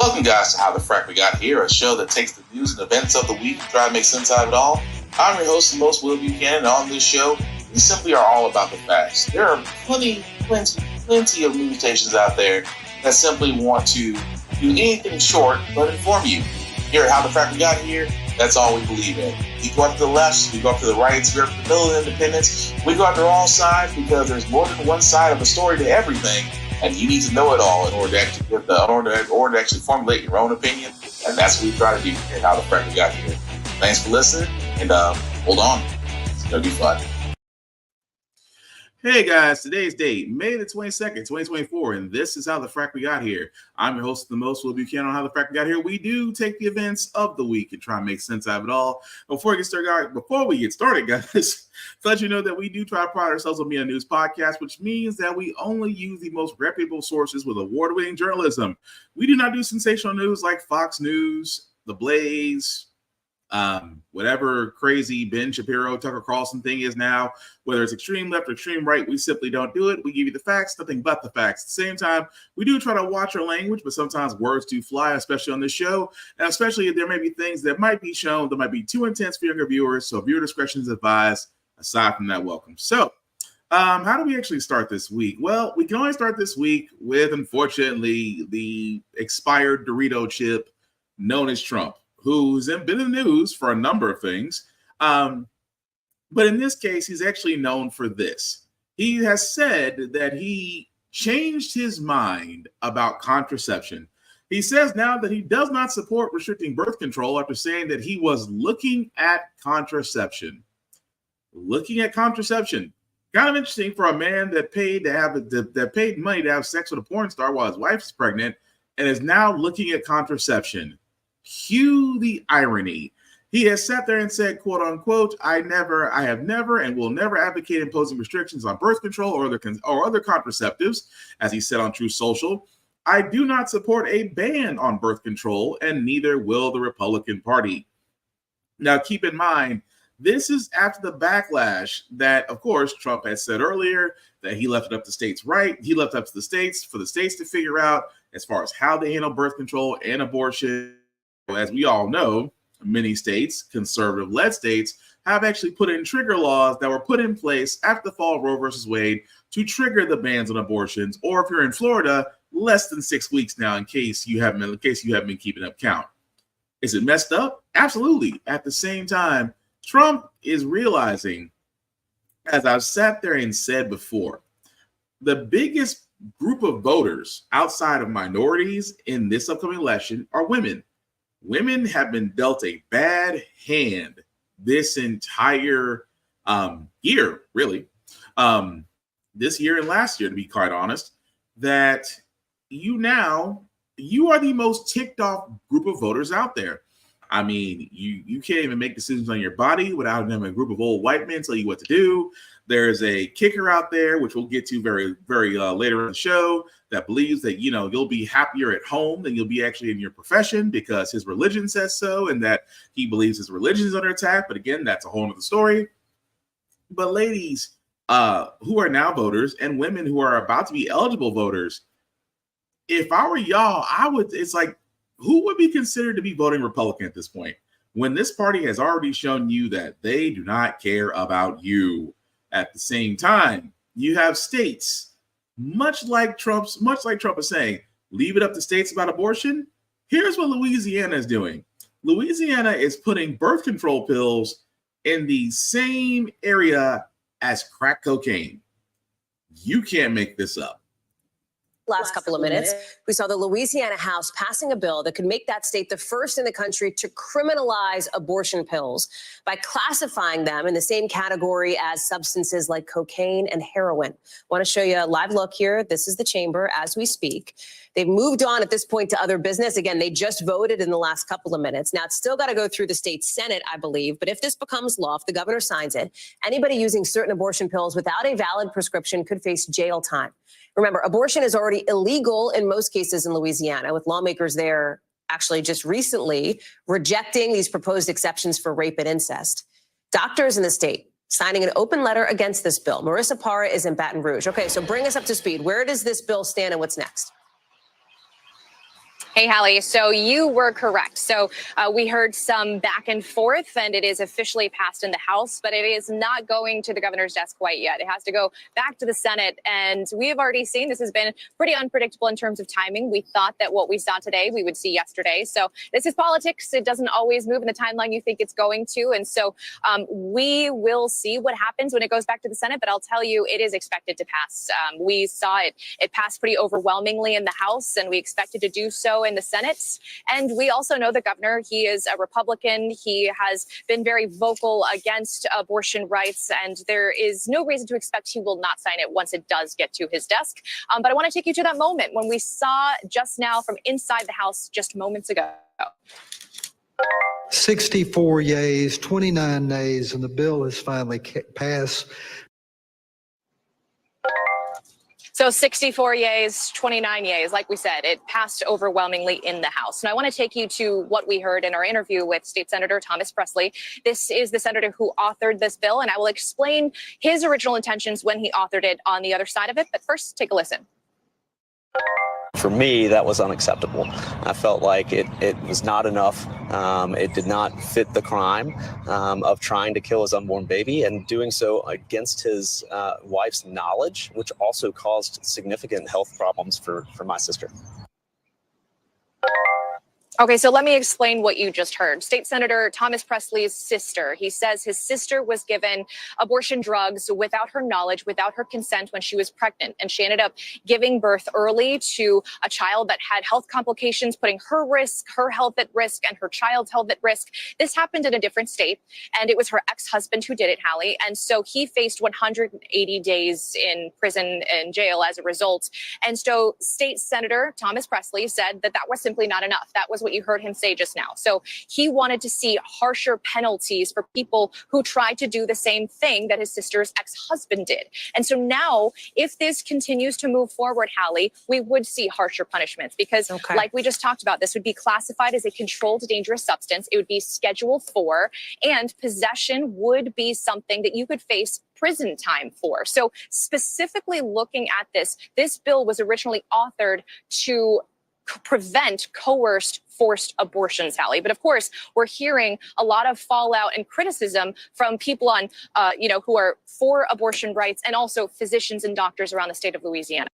Welcome, guys, to How the Frack We Got Here, a show that takes the news and events of the week and try to make sense out of it all. I'm your host, the most Will Buchanan, and on this show, we simply are all about the facts. There are plenty of news stations out there that simply want to do anything short but inform you. Here at How the Frack We Got Here, that's all we believe in. We go up to the left, we go up to the right, we go up to the middle of independence, we go up to all sides because there's more than one side of a story to everything. And you need to know it all in order to actually formulate your own opinion. And that's what we try to do here at How the Frack We Got Here. Thanks for listening, and hold on. It's going to be fun. Hey guys, today's date, May the 22nd, 2024, and this is How the Frack We Got Here. I'm your host, the most Will Buchanan on How the Frack We Got Here. We do take the events of the week and try and make sense out of it all. Before we get started, guys, to let you know that we do try to pride ourselves on being a news podcast, which means that we only use the most reputable sources with award-winning journalism. We do not do sensational news like Fox News, The Blaze, whatever crazy Ben Shapiro, Tucker Carlson thing is now, whether it's extreme left or extreme right, we simply don't do it. We give you the facts, nothing but the facts. At the same time, we do try to watch our language, but sometimes words do fly, especially on this show. And especially if there may be things that might be shown that might be too intense for younger viewers. So viewer discretion is advised. Aside from that, welcome. So how do we actually start this week? Well, we can only start this week with, unfortunately, the expired Dorito chip known as Trump, who's been in the news for a number of things. But in this case, he's actually known for this. He has said that he changed his mind about contraception. He says now that he does not support restricting birth control after saying that he was looking at contraception. Looking at contraception. Kind of interesting for a man that paid money to have sex with a porn star while his wife is pregnant and is now looking at contraception. Cue the irony. He has sat there and said, quote unquote, I have never and will never advocate imposing restrictions on birth control or other contraceptives, as he said on Truth Social. I do not support a ban on birth control, and neither will the Republican Party. Now, keep in mind, this is after the backlash that, of course, Trump had said earlier that he left it up to states, right? He left it up to the states for the states to figure out as far as how they handle birth control and abortion. As we all know, many states, conservative-led states, have actually put in trigger laws that were put in place after the fall of Roe versus Wade to trigger the bans on abortions, or if you're in Florida, less than 6 weeks now, in case you haven't been keeping up count. Is it messed up? Absolutely. At the same time, Trump is realizing, as I've sat there and said before, the biggest group of voters outside of minorities in this upcoming election are women. Women have been dealt a bad hand this entire year, really. This year and last year, to be quite honest, that you are the most ticked off group of voters out there. I mean, you can't even make decisions on your body without having a group of old white men tell you what to do. There's a kicker out there, which we'll get to very, very later in the show, that believes that, you'll be happier at home than you'll be actually in your profession because his religion says so, and that he believes his religion is under attack. But again, that's a whole other story. But ladies who are now voters and women who are about to be eligible voters, if I were y'all, it's like, who would be considered to be voting Republican at this point when this party has already shown you that they do not care about you? At the same time, you have states, much like Trump is saying, leave it up to states about abortion. Here's what Louisiana is doing. Louisiana is putting birth control pills in the same area as crack cocaine. You can't make this up. Last couple of minutes, we saw the Louisiana House passing a bill that could make that state the first in the country to criminalize abortion pills by classifying them in the same category as substances like cocaine and heroin. I want to show you a live look here. This is the chamber as we speak. They've moved on at this point to other business. Again, they just voted in the last couple of minutes. Now, it's still got to go through the state Senate, I believe. But if this becomes law, if the governor signs it, anybody using certain abortion pills without a valid prescription could face jail time. Remember, abortion is already illegal in most cases in Louisiana, with lawmakers there actually just recently rejecting these proposed exceptions for rape and incest. Doctors in the state signing an open letter against this bill. Marissa Parra is in Baton Rouge. Okay, so bring us up to speed. Where does this bill stand and what's next? Hey, Hallie. So you were correct. So we heard some back and forth, and it is officially passed in the House, but it is not going to the governor's desk quite yet. It has to go back to the Senate. And we have already seen this has been pretty unpredictable in terms of timing. We thought that what we saw today, we would see yesterday. So this is politics. It doesn't always move in the timeline you think it's going to. And so we will see what happens when it goes back to the Senate. But I'll tell you, it is expected to pass. We saw it passed pretty overwhelmingly in the House, and we expected to do so in the Senate. And we also know the governor, he is a Republican. He has been very vocal against abortion rights, and there is no reason to expect he will not sign it once it does get to his desk. But I want to take you to that moment when we saw just now from inside the House just moments ago. 64 yeas, 29 nays, and the bill is finally passed. So 64 yeas, 29 yeas, like we said, it passed overwhelmingly in the House. And I want to take you to what we heard in our interview with State Senator Thomas Presley. This is the senator who authored this bill, and I will explain his original intentions when he authored it on the other side of it. But first, take a listen. For me, that was unacceptable. I felt like it was not enough. It did not fit the crime of trying to kill his unborn baby and doing so against his wife's knowledge, which also caused significant health problems for my sister. Okay, so let me explain what you just heard. State Senator Thomas Presley's sister, he says his sister was given abortion drugs without her knowledge, without her consent when she was pregnant. And she ended up giving birth early to a child that had health complications, putting her health at risk, and her child's health at risk. This happened in a different state, and it was her ex-husband who did it, Hallie. And so he faced 180 days in prison and jail as a result. And so State Senator Thomas Presley said that that was simply not enough. That was what you heard him say just now. So he wanted to see harsher penalties for people who tried to do the same thing that his sister's ex-husband did. And so now, if this continues to move forward, Hallie, we would see harsher punishments because, like we just talked about, this would be classified as a controlled dangerous substance. It would be Schedule 4, and possession would be something that you could face prison time for. So specifically looking at this bill was originally authored to prevent coerced forced abortions, Hallie. But of course, we're hearing a lot of fallout and criticism from people on, who are for abortion rights and also physicians and doctors around the state of Louisiana.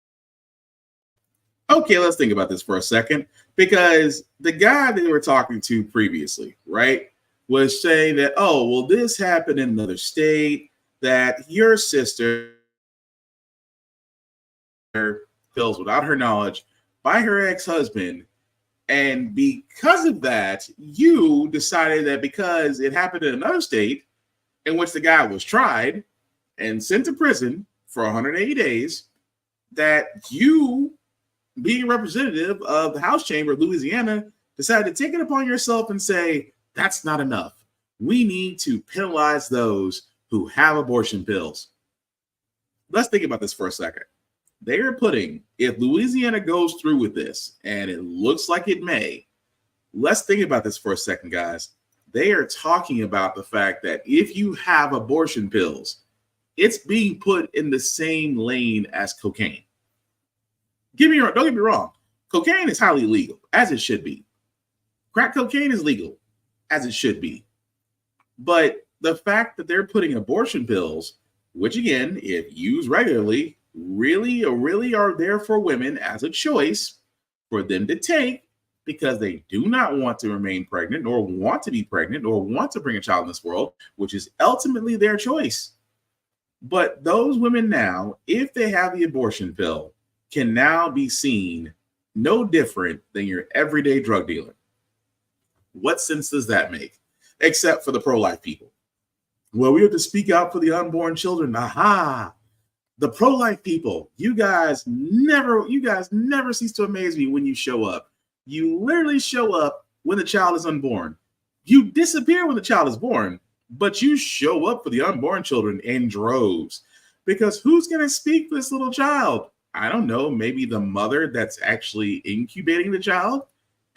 Okay, let's think about this for a second, because the guy that we were talking to previously, right, was saying that, oh, well, this happened in another state, that your sister pills without her knowledge by her ex-husband, and because of that, you decided that because it happened in another state in which the guy was tried and sent to prison for 180 days, that you, being a representative of the House Chamber of Louisiana, decided to take it upon yourself and say, that's not enough. We need to penalize those who have abortion pills. Let's think about this for a second. They are putting, if Louisiana goes through with this, and it looks like it may, let's think about this for a second, guys. They are talking about the fact that if you have abortion pills, it's being put in the same lane as cocaine. Don't get me wrong. Cocaine is highly illegal, as it should be. Crack cocaine is legal, as it should be. But the fact that they're putting abortion pills, which again, if used regularly, really are there for women as a choice for them to take because they do not want to remain pregnant or want to be pregnant or want to bring a child in this world, which is ultimately their choice. But those women now, if they have the abortion pill, can now be seen no different than your everyday drug dealer. What sense does that make? Except for the pro-life people. Well, we have to speak out for the unborn children. Aha! The pro-life people, you guys never cease to amaze me when you show up. You literally show up when the child is unborn. You disappear when the child is born, but you show up for the unborn children in droves. Because who's going to speak for this little child? I don't know, maybe the mother that's actually incubating the child,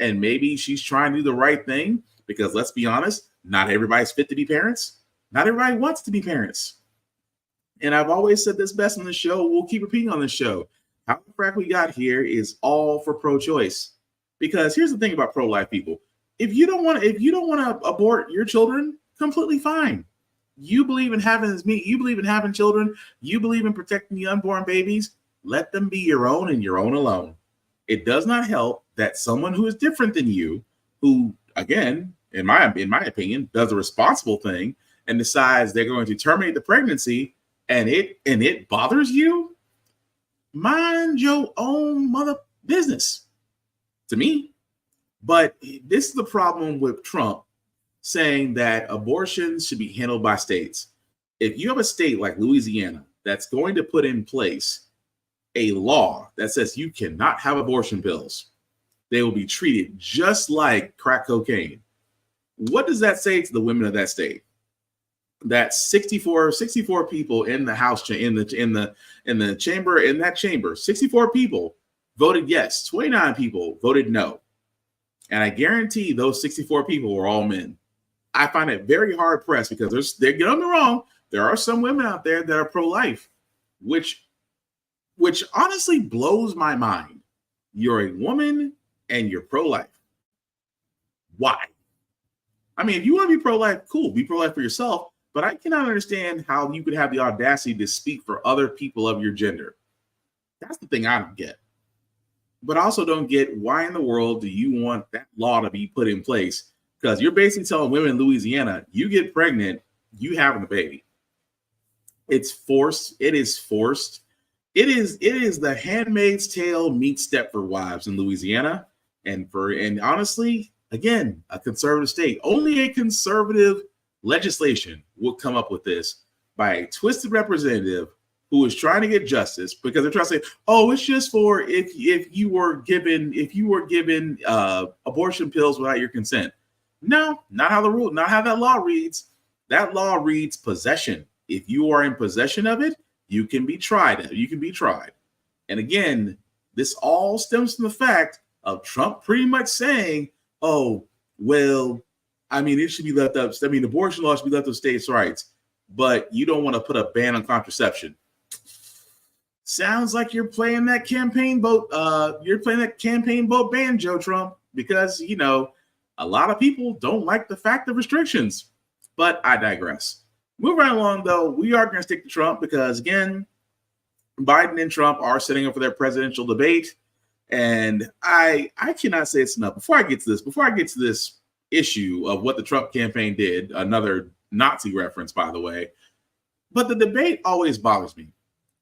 and maybe she's trying to do the right thing, because let's be honest, not everybody's fit to be parents. Not everybody wants to be parents. And I've always said this best on the show. We'll keep repeating on the show. How the Frack We Got Here is all for pro-choice. Because here's the thing about pro-life people: if you don't want to abort your children, completely fine. You believe in having you believe in having children. You believe in protecting the unborn babies. Let them be your own and your own alone. It does not help that someone who is different than you, who again, in my opinion, does a responsible thing and decides they're going to terminate the pregnancy, and it bothers you. Mind your own mother business. To me. But this is the problem with Trump saying that abortions should be handled by states. If you have a state like Louisiana that's going to put in place a law that says you cannot have abortion pills, they will be treated just like crack cocaine. What does that say to the women of that state? That 64 people in the House in the chamber, 64 people voted yes, 29 people voted no. And I guarantee those 64 people were all men. I find it very hard pressed because get me wrong, there are some women out there that are pro-life, which honestly blows my mind. You're a woman and you're pro-life. Why? I mean, if you want to be pro-life, cool, be pro-life for yourself. But I cannot understand how you could have the audacity to speak for other people of your gender. That's the thing I don't get. But I also don't get why in the world do you want that law to be put in place? Because you're basically telling women in Louisiana, you get pregnant, you having the baby. It's forced. It is forced. It is the Handmaid's Tale meets Stepford Wives in Louisiana. And honestly, again, a conservative state. Only a conservative legislation will come up with this by a twisted representative who is trying to get justice, because they're trying to say, oh, it's just for if you were given abortion pills without your consent. No, not how that law reads. That law reads possession. If you are in possession of it, you can be tried. And again, this all stems from the fact of Trump pretty much saying, oh, well, I mean, it should be left up. I mean, abortion law should be left up states' rights, but you don't want to put a ban on contraception. Sounds like you're playing that campaign boat. You're playing that campaign boat banjo, Trump, because, you know, a lot of people don't like the fact of restrictions. But I digress. Moving right along, though, we are going to stick to Trump because, again, Biden and Trump are setting up for their presidential debate. And I cannot say it's enough. Before I get to this issue of what the Trump campaign did, another Nazi reference, by the way, but the debate always bothers me.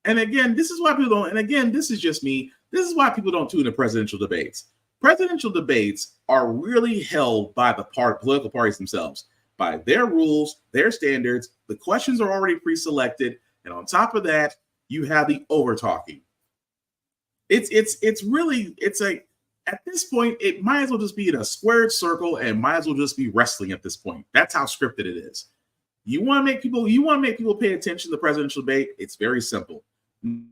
And again, this is why people don't, and again, this is just me, this is why people don't tune into presidential debates. Presidential debates are really held by the political parties themselves, by their rules, their standards. The questions are already pre-selected. And on top of that, you have the over-talking. It's really at this point, it might as well just be in a squared circle and might as well just be wrestling at this point. That's how scripted it is. You want to make people pay attention to the presidential debate. It's very simple.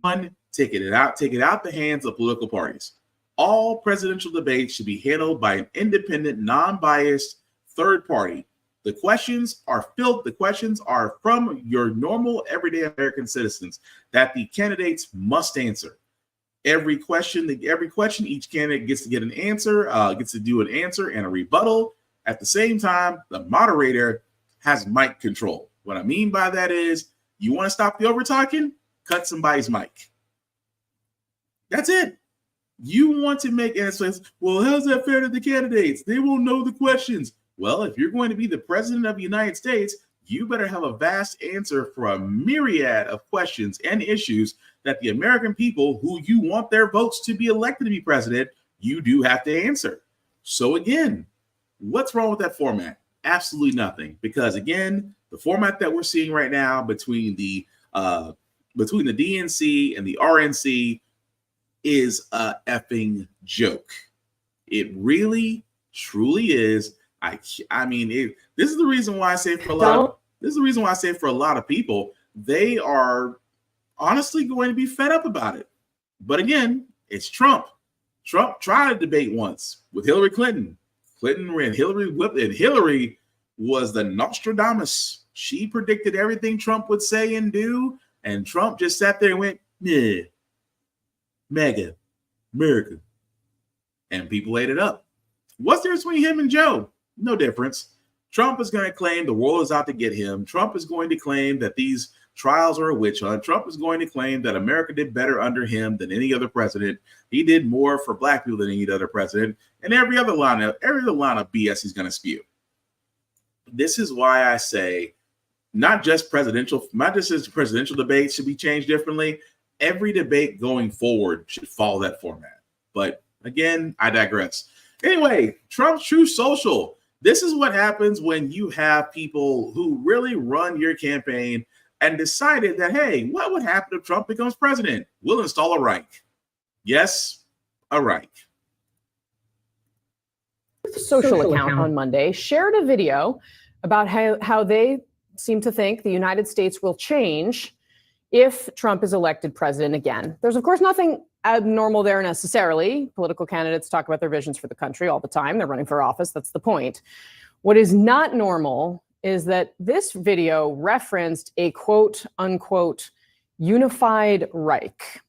One, take it out the hands of political parties. All presidential debates should be handled by an independent, non-biased third party. The questions are from your normal, everyday American citizens that the candidates must answer. Every question, each candidate gets to get an answer, gets to do an answer and a rebuttal. At the same time, the moderator has mic control. What I mean by that is, you want to stop the over-talking? Cut somebody's mic. That's it. You want to make answers. Well, how's that fair to the candidates? They won't know the questions. Well, if you're going to be the president of the United States, you better have a vast answer for a myriad of questions and issues that the American people who you want their votes to be elected to be president, you do have to answer. So again, what's wrong with that format? Absolutely nothing. Because again, the format that we're seeing right now between the DNC and the RNC is a effing joke. It really, truly is. I mean, this is the reason why I say for a lot of people, they are honestly going to be fed up about it. But again, it's Trump. Trump tried to debate once with Hillary Clinton. Hillary was the Nostradamus. She predicted everything Trump would say and do, and Trump just sat there and went, yeah, MAGA, America. and people ate it up. What's the difference between him and Joe? No difference. Trump is going to claim the world is out to get him. Trump is going to claim that these trials are a witch hunt. Trump is going to claim that America did better under him than any other president. He did more for black people than any other president. And every other line of BS he's going to spew. This is why I say not just as presidential debates should be changed differently. Every debate going forward should follow that format. But again, I digress. Anyway, Trump's Truth Social. This is what happens when you have people who really run your campaign and decided that, hey, what would happen if Trump becomes president? We'll install a Reich. Yes, a Reich. Social account on Monday shared a video about how they seem to think the United States will change if Trump is elected president again. There's, of course, nothing abnormal there necessarily. Political candidates talk about their visions for the country all the time. They're running for office. That's the point. What is not normal is that this video referenced a quote unquote unified Reich.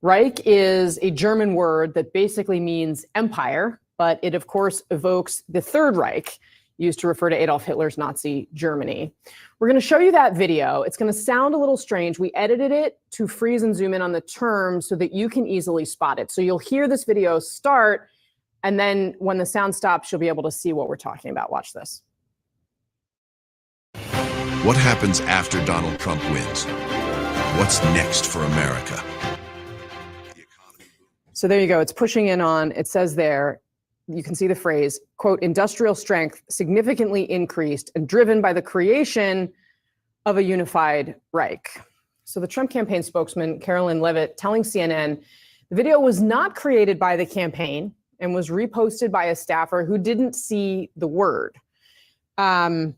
Reich is a German word that basically means empire, but it, of course, evokes the Third Reich, used to refer to Adolf Hitler's Nazi Germany. We're going to show you that video. It's going to sound a little strange. We edited it to freeze and zoom in on the terms so that you can easily spot it. So you'll hear this video start, and then when the sound stops, you'll be able to see what we're talking about. Watch this. What happens after Donald Trump wins? What's next for America? So there you go. It's pushing in on, it says there, you can see the phrase, quote, industrial strength significantly increased and driven by the creation of a unified Reich. So the Trump campaign spokesman, Carolyn Levitt, telling CNN, the video was not created by the campaign and was reposted by a staffer who didn't see the word. Kate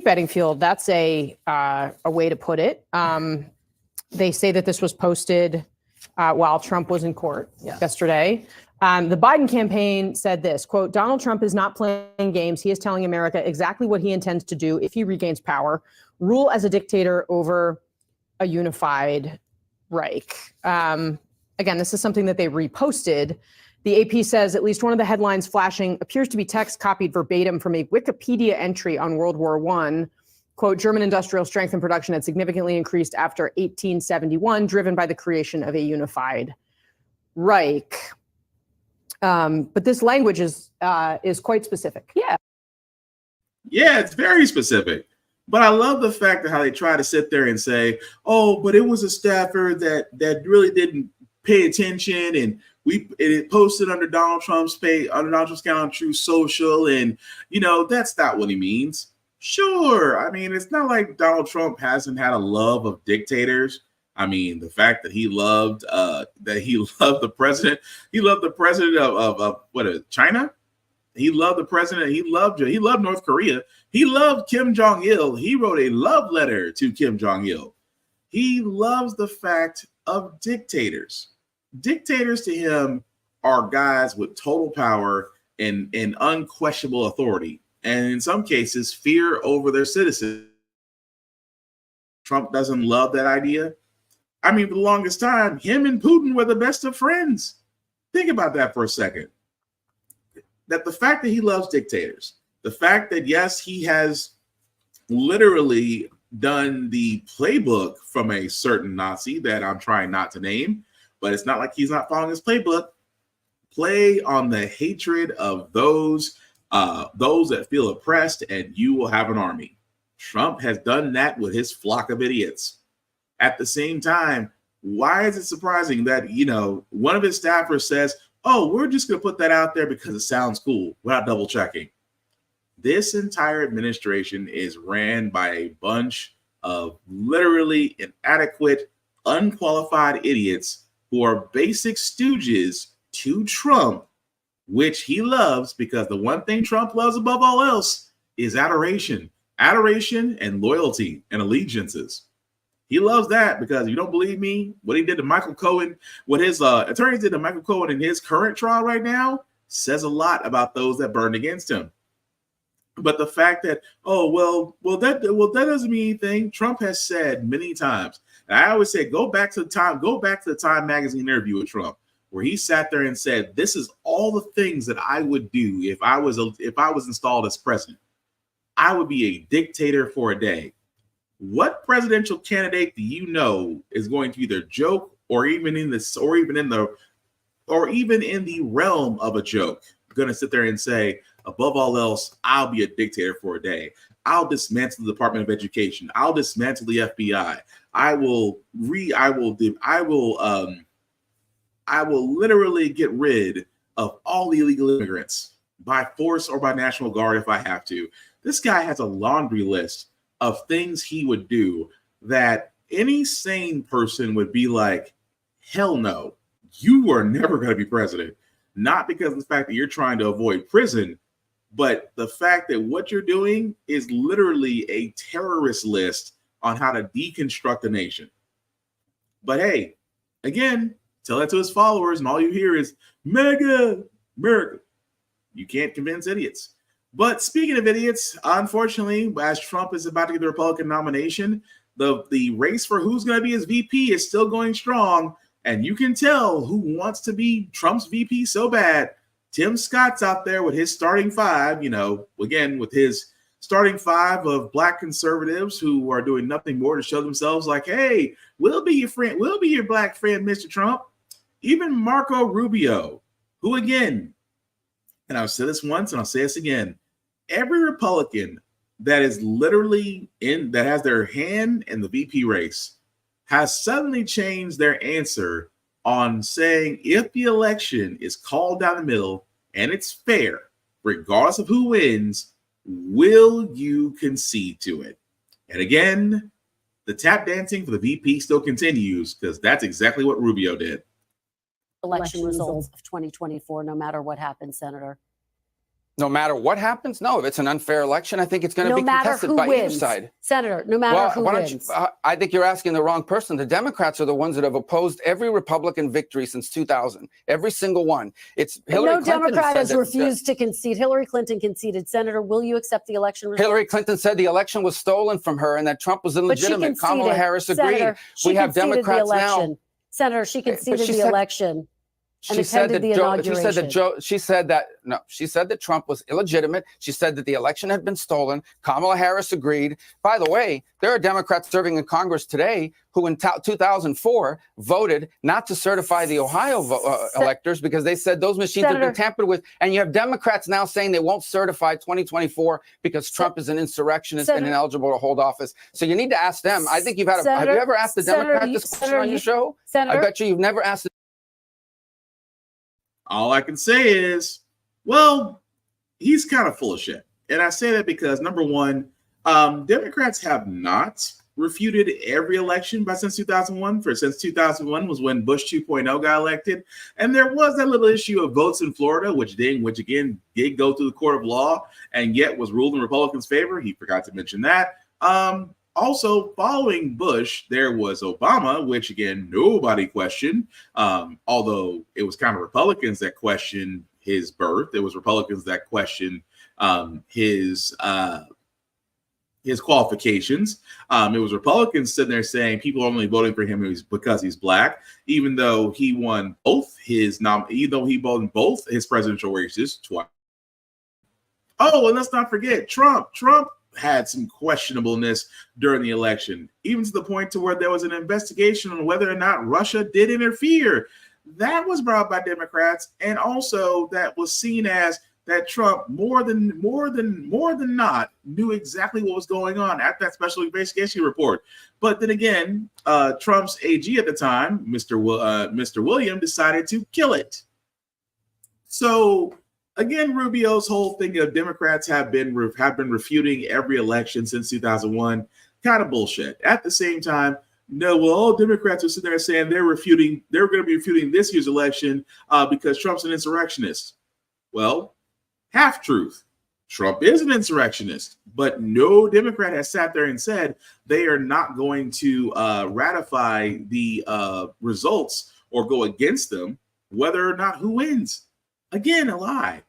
Bedingfield, that's a way to put it. They say that this was posted while Trump was in court yesterday. The Biden campaign said this, quote, Donald Trump is not playing games. He is telling America exactly what he intends to do if he regains power, rule as a dictator over a unified Reich. Again, this is something that they reposted. The AP says at least one of the headlines flashing appears to be text copied verbatim from a Wikipedia entry on World War I. Quote, German industrial strength and production had significantly increased after 1871, driven by the creation of a unified Reich. But this language is quite specific. Yeah, it's very specific. But I love the fact that how they try to sit there and say, oh, but it was a staffer that really didn't pay attention, and it posted under Donald Trump's account on Truth Social, and that's not what he means. Sure, I mean, it's not like Donald Trump hasn't had a love of dictators. I mean, the fact that he loved the president. He loved the president of what is it, China? He loved the president. He loved North Korea. He loved Kim Jong-il. He wrote a love letter to Kim Jong-il. He loves the fact of dictators. Dictators to him are guys with total power and unquestionable authority, and in some cases, fear over their citizens. Trump doesn't love that idea. I mean, for the longest time, him and Putin were the best of friends. Think about that for a second. That the fact that he loves dictators, the fact that, yes, he has literally done the playbook from a certain Nazi that I'm trying not to name, but it's not like he's not following his playbook. Play on the hatred of those that feel oppressed, and you will have an army. Trump has done that with his flock of idiots. At the same time, why is it surprising that, one of his staffers says, oh, we're just going to put that out there because it sounds cool without double checking? This entire administration is ran by a bunch of literally inadequate, unqualified idiots who are basic stooges to Trump, which he loves because the one thing Trump loves above all else is adoration and loyalty and allegiances. He loves that because if you don't believe me, what he did to Michael Cohen, what his attorneys did to Michael Cohen in his current trial right now says a lot about those that burned against him. But the fact that, that doesn't mean anything. Trump has said many times, and I always say, go back to the Time magazine interview with Trump. where he sat there and said, "This is all the things that I would do if I was installed as president. I would be a dictator for a day." What presidential candidate do you know is going to either joke or even in the realm of a joke, going to sit there and say, above all else, I'll be a dictator for a day. I'll dismantle the Department of Education. I'll dismantle the FBI. I will literally get rid of all the illegal immigrants by force or by National Guard if I have to. This guy has a laundry list of things he would do that any sane person would be like, hell no, you are never going to be president. Not because of the fact that you're trying to avoid prison, but the fact that what you're doing is literally a terrorist list on how to deconstruct a nation. But hey, again, tell that to his followers, and all you hear is mega America. You can't convince idiots. But speaking of idiots, unfortunately, as Trump is about to get the Republican nomination, the race for who's going to be his VP is still going strong. And you can tell who wants to be Trump's VP so bad. Tim Scott's out there with his starting five, again, with his starting five of black conservatives who are doing nothing more to show themselves like, hey, we'll be your friend. We'll be your black friend, Mr. Trump. Even Marco Rubio, who again, and I'll say this once and I'll say this again, every Republican that is literally that has their hand in the VP race has suddenly changed their answer on saying if the election is called down the middle and it's fair, regardless of who wins, will you concede to it? And again, the tap dancing for the VP still continues because that's exactly what Rubio did. Election results of 2024, no matter what happens, Senator. No matter what happens? No, if it's an unfair election, I think it's going to be contested by either side. Senator, no matter who wins. I think you're asking the wrong person. The Democrats are the ones that have opposed every Republican victory since 2000. Every single one. It's Hillary Clinton. No Democrat has refused to concede. Hillary Clinton conceded. Senator, will you accept the election results? Hillary Clinton said the election was stolen from her and that Trump was illegitimate. Kamala Harris agreed. Senator, we have Democrats now. Senator, she conceded the election. She said that Trump was illegitimate. She said that the election had been stolen. Kamala Harris agreed. By the way, there are Democrats serving in Congress today who in 2004 voted not to certify the Ohio electors because they said those machines had been tampered with. And you have Democrats now saying they won't certify 2024 because Trump is an insurrectionist and ineligible to hold office. So you need to ask them. I think have you ever asked the Democrat this question on your show? I bet you've never asked. All I can say is, well, he's kind of full of shit. And I say that because, number one, Democrats have not refuted every election since 2001. Since 2001 was when Bush 2.0 got elected. And there was that little issue of votes in Florida, which again did go through the court of law and yet was ruled in Republicans' favor. He forgot to mention that. Also, following Bush, there was Obama, which, again, nobody questioned, although it was kind of Republicans that questioned his birth. It was Republicans that questioned his qualifications. It was Republicans sitting there saying people are only voting for him because he's black, even though he won both his presidential races twice. Oh, and let's not forget Trump. Trump had some questionableness during the election, even to the point to where there was an investigation on whether or not Russia did interfere. That was brought by Democrats, and also that was seen as that Trump more than not knew exactly what was going on at that special investigation report. But then again, Trump's AG at the time, Mr. William, decided to kill it. So again, Rubio's whole thing of Democrats have been refuting every election since 2001, kind of bullshit. At the same time, no, well, all Democrats are sitting there saying they're going to be refuting this year's election because Trump's an insurrectionist. Well, half truth. Trump is an insurrectionist, but no Democrat has sat there and said they are not going to ratify the results or go against them, whether or not who wins. Again, a lie.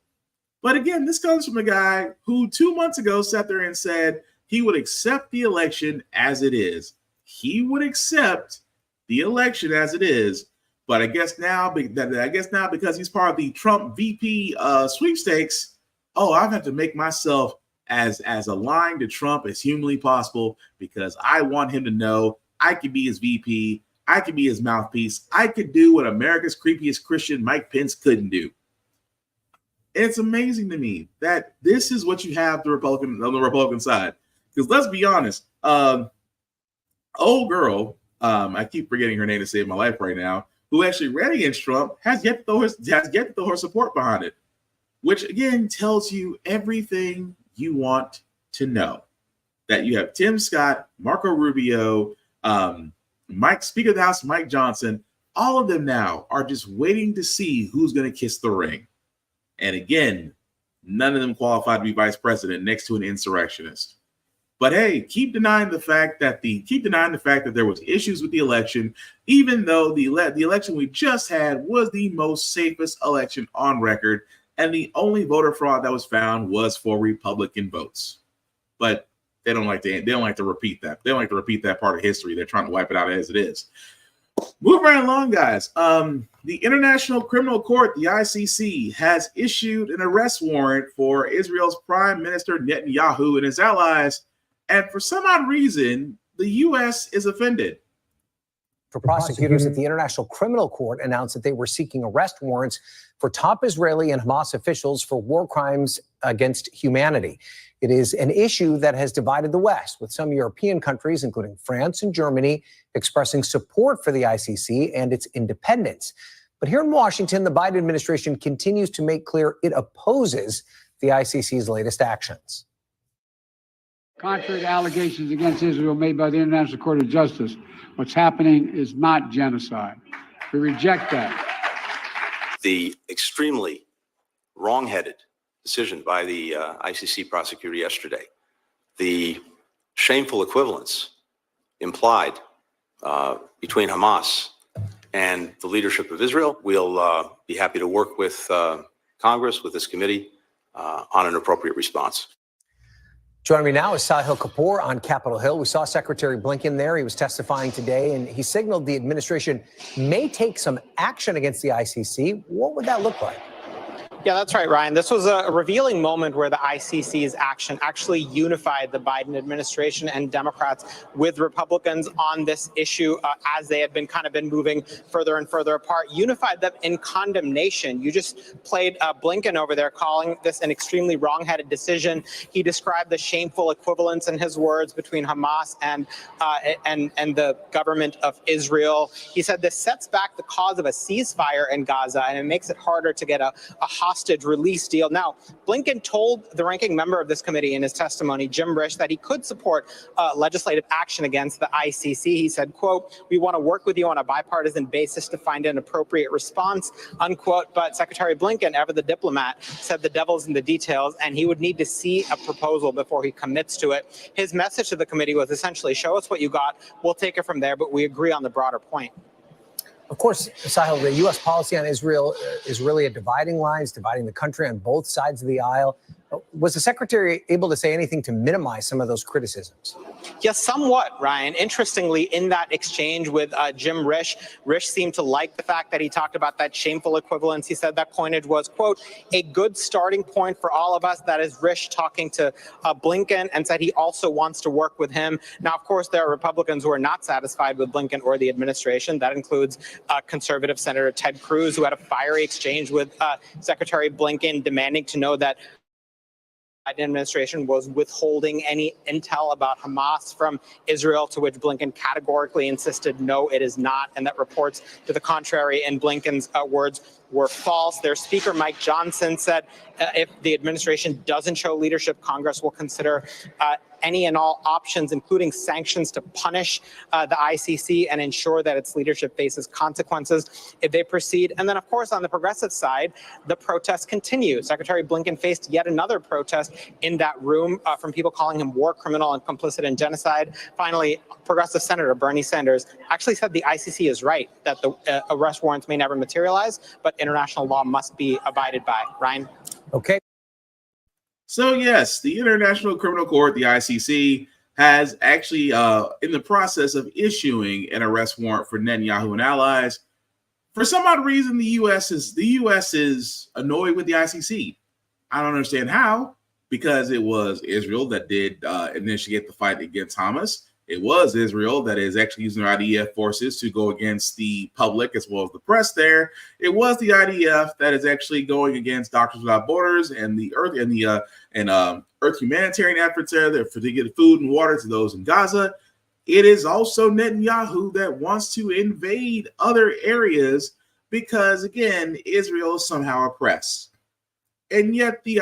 But again, this comes from a guy who 2 months ago sat there and said he would accept the election as it is. He would accept the election as it is, But I guess now because he's part of the Trump VP sweepstakes, I have to make myself as aligned to Trump as humanly possible, because I want him to know I could be his VP, I could be his mouthpiece, I could do what America's creepiest Christian Mike Pence couldn't do. It's amazing to me that this is what you have on the Republican side. Because let's be honest, old girl, I keep forgetting her name to save my life right now, who actually ran against Trump, has yet to throw her support behind it, which again tells you everything you want to know. That you have Tim Scott, Marco Rubio, Speaker of the House Mike Johnson, all of them now are just waiting to see who's going to kiss the ring. And again, none of them qualify to be vice president next to an insurrectionist. But hey, keep denying the fact that there was issues with the election, even though the election we just had was the most safest election on record, and the only voter fraud that was found was for Republican votes. But they don't like to repeat that. They don't like to repeat that part of history. They're trying to wipe it out as it is. Move right along, guys. The International Criminal Court, the ICC, has issued an arrest warrant for Israel's Prime Minister Netanyahu and his allies. And for some odd reason, the U.S. is offended. Prosecutors at the International Criminal Court announced that they were seeking arrest warrants for top Israeli and Hamas officials for war crimes against humanity. It is an issue that has divided the West, with some European countries, including France and Germany, expressing support for the ICC and its independence. But here in Washington, the Biden administration continues to make clear it opposes the ICC's latest actions. Contrary to allegations against Israel made by the International Court of Justice, what's happening is not genocide. We reject that. The extremely wrong-headed decision by the ICC prosecutor yesterday, the shameful equivalence implied between Hamas and the leadership of Israel. We'll be happy to work with Congress, with this committee, on an appropriate response. Joining me now is Sahil Kapoor on Capitol Hill. We saw Secretary Blinken there. He was testifying today, and he signaled the administration may take some action against the ICC. What would that look like? Yeah, that's right, Ryan. This was a revealing moment where the ICC's action actually unified the Biden administration and Democrats with Republicans on this issue as they had been moving further and further apart, unified them in condemnation. You just played Blinken over there calling this an extremely wrong-headed decision. He described the shameful equivalence, in his words, between Hamas and the government of Israel. He said this sets back the cause of a ceasefire in Gaza, and it makes it harder to get a hostage release deal. Now, Blinken told the ranking member of this committee in his testimony, Jim Risch, that he could support legislative action against the ICC. He said, quote, "We want to work with you on a bipartisan basis to find an appropriate response," unquote. But Secretary Blinken, ever the diplomat, said the devil's in the details, and he would need to see a proposal before he commits to it. His message to the committee was essentially, show us what you got, we'll take it from there, but we agree on the broader point. Of course, Sahil, the U.S. policy on Israel is really a dividing line. It's dividing the country on both sides of the aisle. Was the secretary able to say anything to minimize some of those criticisms? Yes, somewhat, Ryan. Interestingly, in that exchange with Jim Risch, Risch seemed to like the fact that he talked about that shameful equivalence. He said that coinage was, quote, "a good starting point for all of us." That is Risch talking to Blinken, and said he also wants to work with him. Now, of course, there are Republicans who are not satisfied with Blinken or the administration. That includes conservative Senator Ted Cruz, who had a fiery exchange with Secretary Blinken, demanding to know that the Biden administration was withholding any intel about Hamas from Israel, to which Blinken categorically insisted, no, it is not, and that reports to the contrary, in Blinken's words, were false. Their Speaker, Mike Johnson, said if the administration doesn't show leadership, Congress will consider any and all options, including sanctions, to punish the ICC and ensure that its leadership faces consequences if they proceed. And then, of course, on the progressive side, the protests continue. Secretary Blinken faced yet another protest in that room from people calling him war criminal and complicit in genocide. Finally, progressive Senator Bernie Sanders actually said the ICC is right, that the arrest warrants may never materialize, but international law must be abided by. Ryan? Okay. So yes, the International Criminal Court, the ICC, has actually in the process of issuing an arrest warrant for Netanyahu and allies For some odd reason, the U.S. is annoyed with the ICC. I don't understand how, because it was Israel that did initiate the fight against Hamas. It was Israel that is actually using their IDF forces to go against the public as well as the press there. It was the IDF that is actually going against Doctors Without Borders and the Earth Earth humanitarian efforts there to get food and water to those in Gaza. It is also Netanyahu that wants to invade other areas because, again, Israel is somehow oppressed. And yet the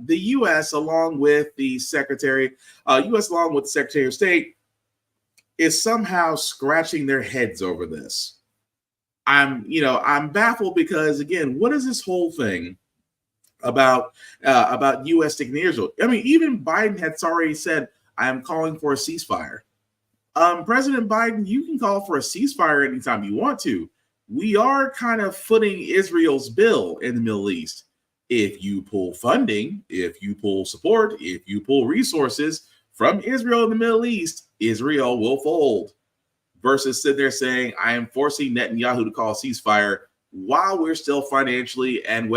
U.S. along with the Secretary of State is somehow scratching their heads over this. I'm baffled because, again, what is this whole thing about U.S. taking Israel? I mean, even Biden had already said, "I am calling for a ceasefire." President Biden, you can call for a ceasefire anytime you want to. We are kind of footing Israel's bill in the Middle East. If you pull funding, if you pull support, if you pull resources from Israel in the Middle East, Israel will fold. Versus sitting there saying, I am forcing Netanyahu to call a ceasefire while we're still financially and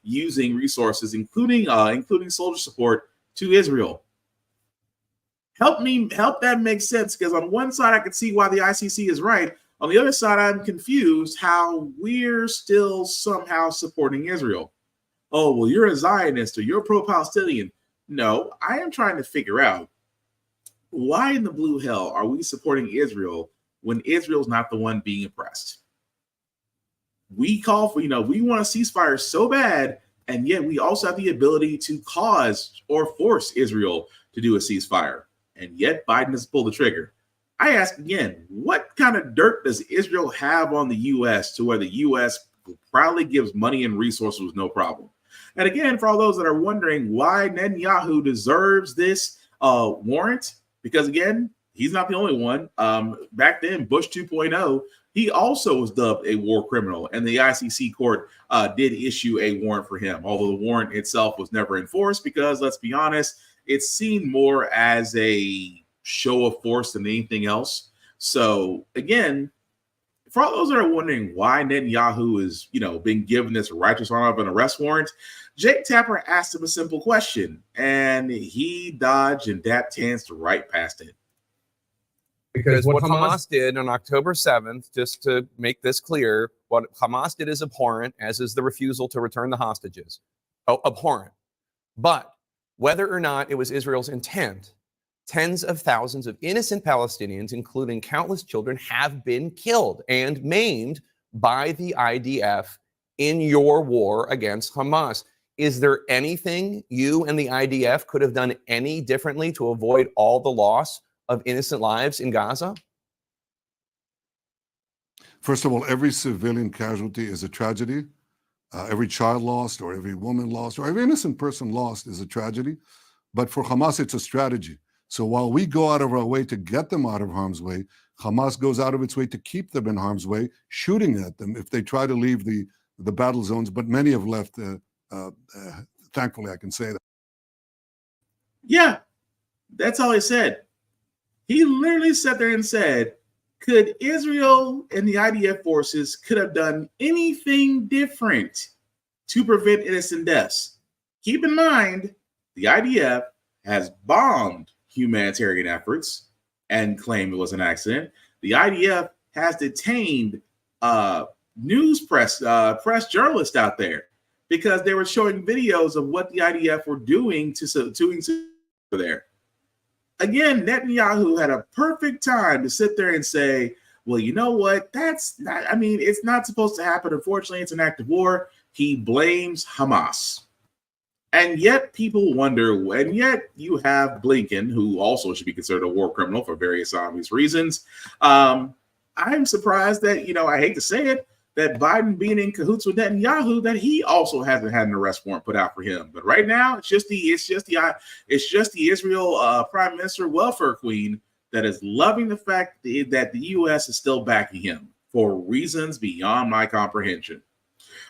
using resources, including soldier support to Israel. Help that make sense, because on one side I can see why the ICC is right. On the other side, I'm confused how we're still somehow supporting Israel. Oh, well, you're a Zionist or you're pro-Palestinian. No, I am trying to figure out why in the blue hell are we supporting Israel when Israel's not the one being oppressed? We call for, we want a ceasefire so bad, and yet we also have the ability to cause or force Israel to do a ceasefire. And yet Biden has pulled the trigger. I ask again, what kind of dirt does Israel have on the U.S. to where the U.S. proudly gives money and resources with no problem? And again, for all those that are wondering why Netanyahu deserves this warrant, because again, he's not the only one. Back then, Bush 2.0, he also was dubbed a war criminal, and the ICC court did issue a warrant for him, although the warrant itself was never enforced because, let's be honest, it's seen more as a show of force than anything else. So again, for all those that are wondering why Netanyahu is, being given this righteous honor of an arrest warrant, Jake Tapper asked him a simple question, and he dodged and danced right past it. Because what Hamas did on October 7th, just to make this clear, what Hamas did is abhorrent, as is the refusal to return the hostages. Abhorrent. But whether or not it was Israel's intent, tens of thousands of innocent Palestinians, including countless children, have been killed and maimed by the IDF in your war against Hamas. Is there anything you and the IDF could have done any differently to avoid all the loss of innocent lives in Gaza? First of all, every civilian casualty is a tragedy. Every child lost, or every woman lost, or every innocent person lost is a tragedy. But for Hamas, it's a strategy. So while we go out of our way to get them out of harm's way, Hamas goes out of its way to keep them in harm's way, shooting at them if they try to leave the battle zones. But many have left. Thankfully, I can say that. Yeah, that's all he said. He literally sat there and said, could Israel and the IDF forces could have done anything different to prevent innocent deaths? Keep in mind, the IDF has bombed humanitarian efforts and claimed it was an accident. The IDF has detained press journalists out there because they were showing videos of what the IDF were doing to there. Again, Netanyahu had a perfect time to sit there and say, well, you know what? That's not, it's not supposed to happen. Unfortunately, it's an act of war. He blames Hamas. And yet people wonder, and yet you have Blinken, who also should be considered a war criminal for various obvious reasons. I'm surprised that, I hate to say it, that Biden being in cahoots with Netanyahu, that he also hasn't had an arrest warrant put out for him. But right now, it's just the Israel Prime Minister welfare queen that is loving the fact that the U.S. is still backing him for reasons beyond my comprehension.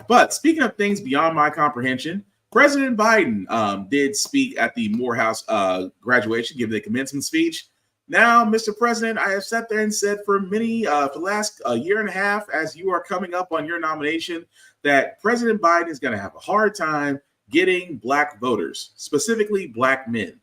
But speaking of things beyond my comprehension, President Biden did speak at the Morehouse graduation, giving the commencement speech. Now, Mr. President, I have sat there and said for the last year and a half, as you are coming up on your nomination, that President Biden is going to have a hard time getting black voters, specifically black men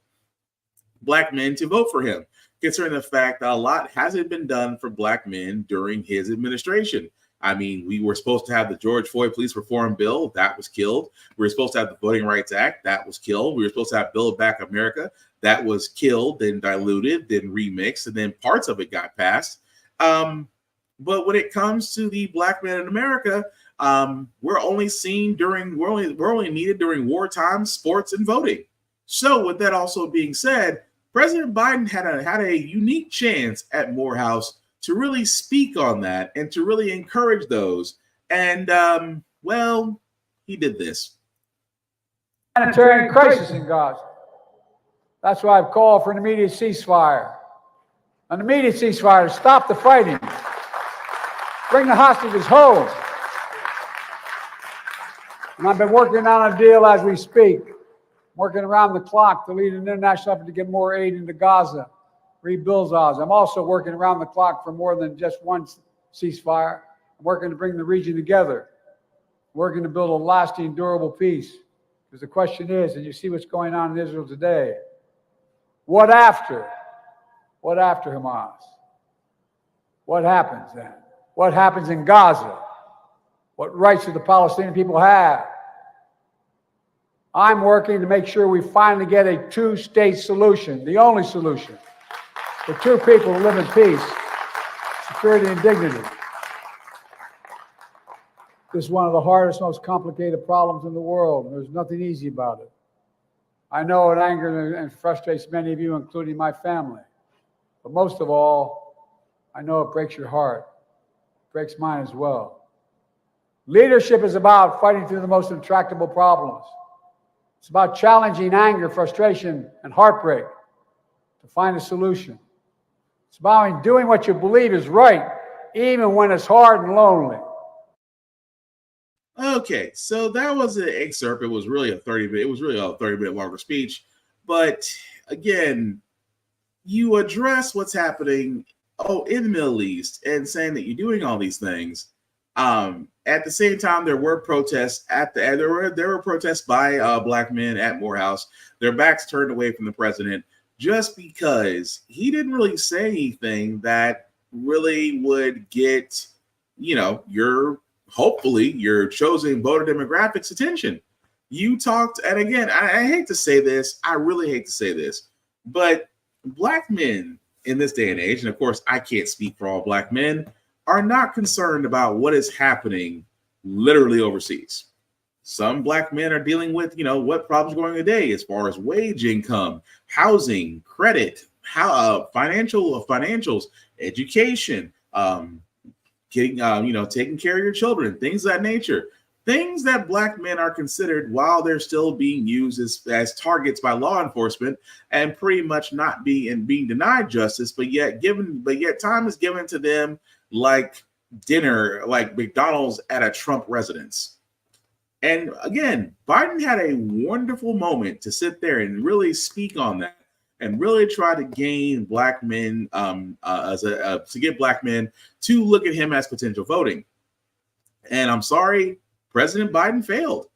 to vote for him, considering the fact that a lot hasn't been done for black men during his administration. I mean, we were supposed to have the George Floyd Police Reform Bill. That was killed. We were supposed to have the Voting Rights Act. That was killed. We were supposed to have Build Back America. That was killed, then diluted, then remixed, and then parts of it got passed. But when it comes to the black man in America, we're only needed during wartime, sports, and voting. So with that also being said, President Biden had a unique chance at Morehouse to really speak on that and to really encourage those. And, well, he did this. Humanitarian crisis in Gaza. That's why I've called for an immediate ceasefire. An immediate ceasefire to stop the fighting. Bring the hostages home. And I've been working on a deal as we speak, working around the clock to lead an international effort to get more aid into Gaza, rebuild Gaza. I'm also working around the clock for more than just one ceasefire. I'm working to bring the region together, working to build a lasting, durable peace. Because the question is, and you see what's going on in Israel today, what after? What after Hamas? What happens then? What happens in Gaza? What rights do the Palestinian people have? I'm working to make sure we finally get a two-state solution, the only solution, for two people to live in peace, security, and dignity. This is one of the hardest, most complicated problems in the world, and there's nothing easy about it. I know it angers and frustrates many of you, including my family. But most of all, I know it breaks your heart. It breaks mine as well. Leadership is about fighting through the most intractable problems. It's about challenging anger, frustration, and heartbreak to find a solution. It's about doing what you believe is right, even when it's hard and lonely. Okay, so that was an excerpt. It was really a 30-minute longer speech. But again, you address what's happening in the Middle East and saying that you're doing all these things. At the same time, there were protests there were protests by black men at Morehouse. Their backs turned away from the president just because he didn't really say anything that really would get, hopefully your chosen voter demographics attention. You talked, and again, I hate to say this, I really hate to say this, but black men in this day and age, and of course I can't speak for all black men, are not concerned about what is happening literally overseas. Some black men are dealing with, what problems are going on today as far as wage income, housing, credit, financials, education, getting, taking care of your children, things of that nature. Things that black men are considered while they're still being used as targets by law enforcement and pretty much not being denied justice, but yet time is given to them like dinner, like McDonald's at a Trump residence. And again, Biden had a wonderful moment to sit there and really speak on that and really try to gain black men to get black men to look at him as potential voting. And I'm sorry, President Biden failed.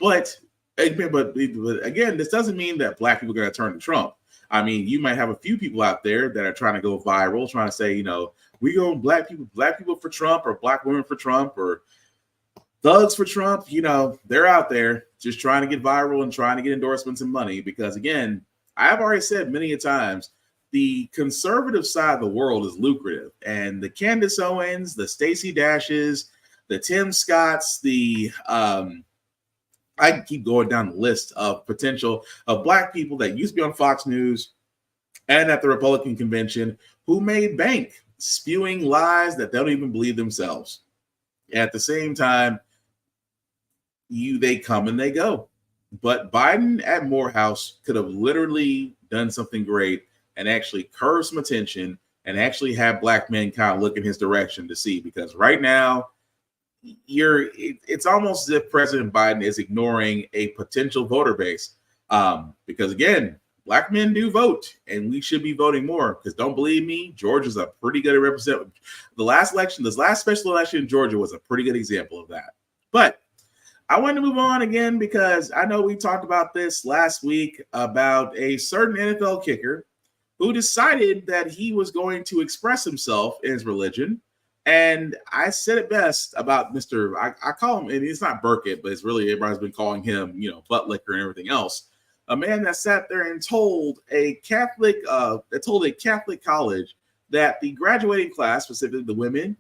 But again, this doesn't mean that black people are going to turn to Trump. I mean, you might have a few people out there that are trying to go viral, trying to say, we go black people for Trump, or black women for Trump, or thugs for Trump. They're out there just trying to get viral and trying to get endorsements and money. Because again, I have already said many a times, the conservative side of the world is lucrative, and the Candace Owens, the Stacey Dashes, the Tim Scotts, I can keep going down the list of potential of black people that used to be on Fox News and at the Republican convention who made bank spewing lies that they don't even believe themselves. At the same time, they come and they go. But Biden at Morehouse could have literally done something great and actually curve some attention and actually have black men kind of look in his direction to see, because right now it's almost as if President Biden is ignoring a potential voter base. Because again, black men do vote, and we should be voting more. Because don't believe me, Georgia's a pretty good representative. The last election, this last special election in Georgia was a pretty good example of that. But I want to move on again because I know we talked about this last week about a certain NFL kicker who decided that he was going to express himself in his religion. And I said it best about I call him, and it's not Burkett, but it's really everybody's been calling him, butt licker and everything else. A man that sat there and told a Catholic college that the graduating class, specifically the women,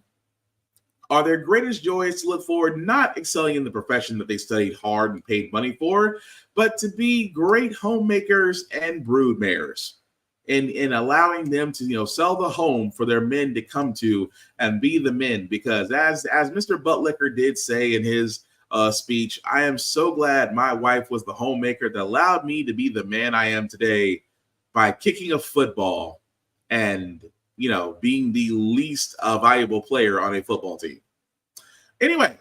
are their greatest joys to look forward, not excelling in the profession that they studied hard and paid money for, but to be great homemakers and brood mares. In allowing them to sell the home for their men to come to and be the men, because as Mr. Buttlicker did say in his speech, I am so glad my wife was the homemaker that allowed me to be the man I am today by kicking a football and being the least valuable player on a football team. Anyway,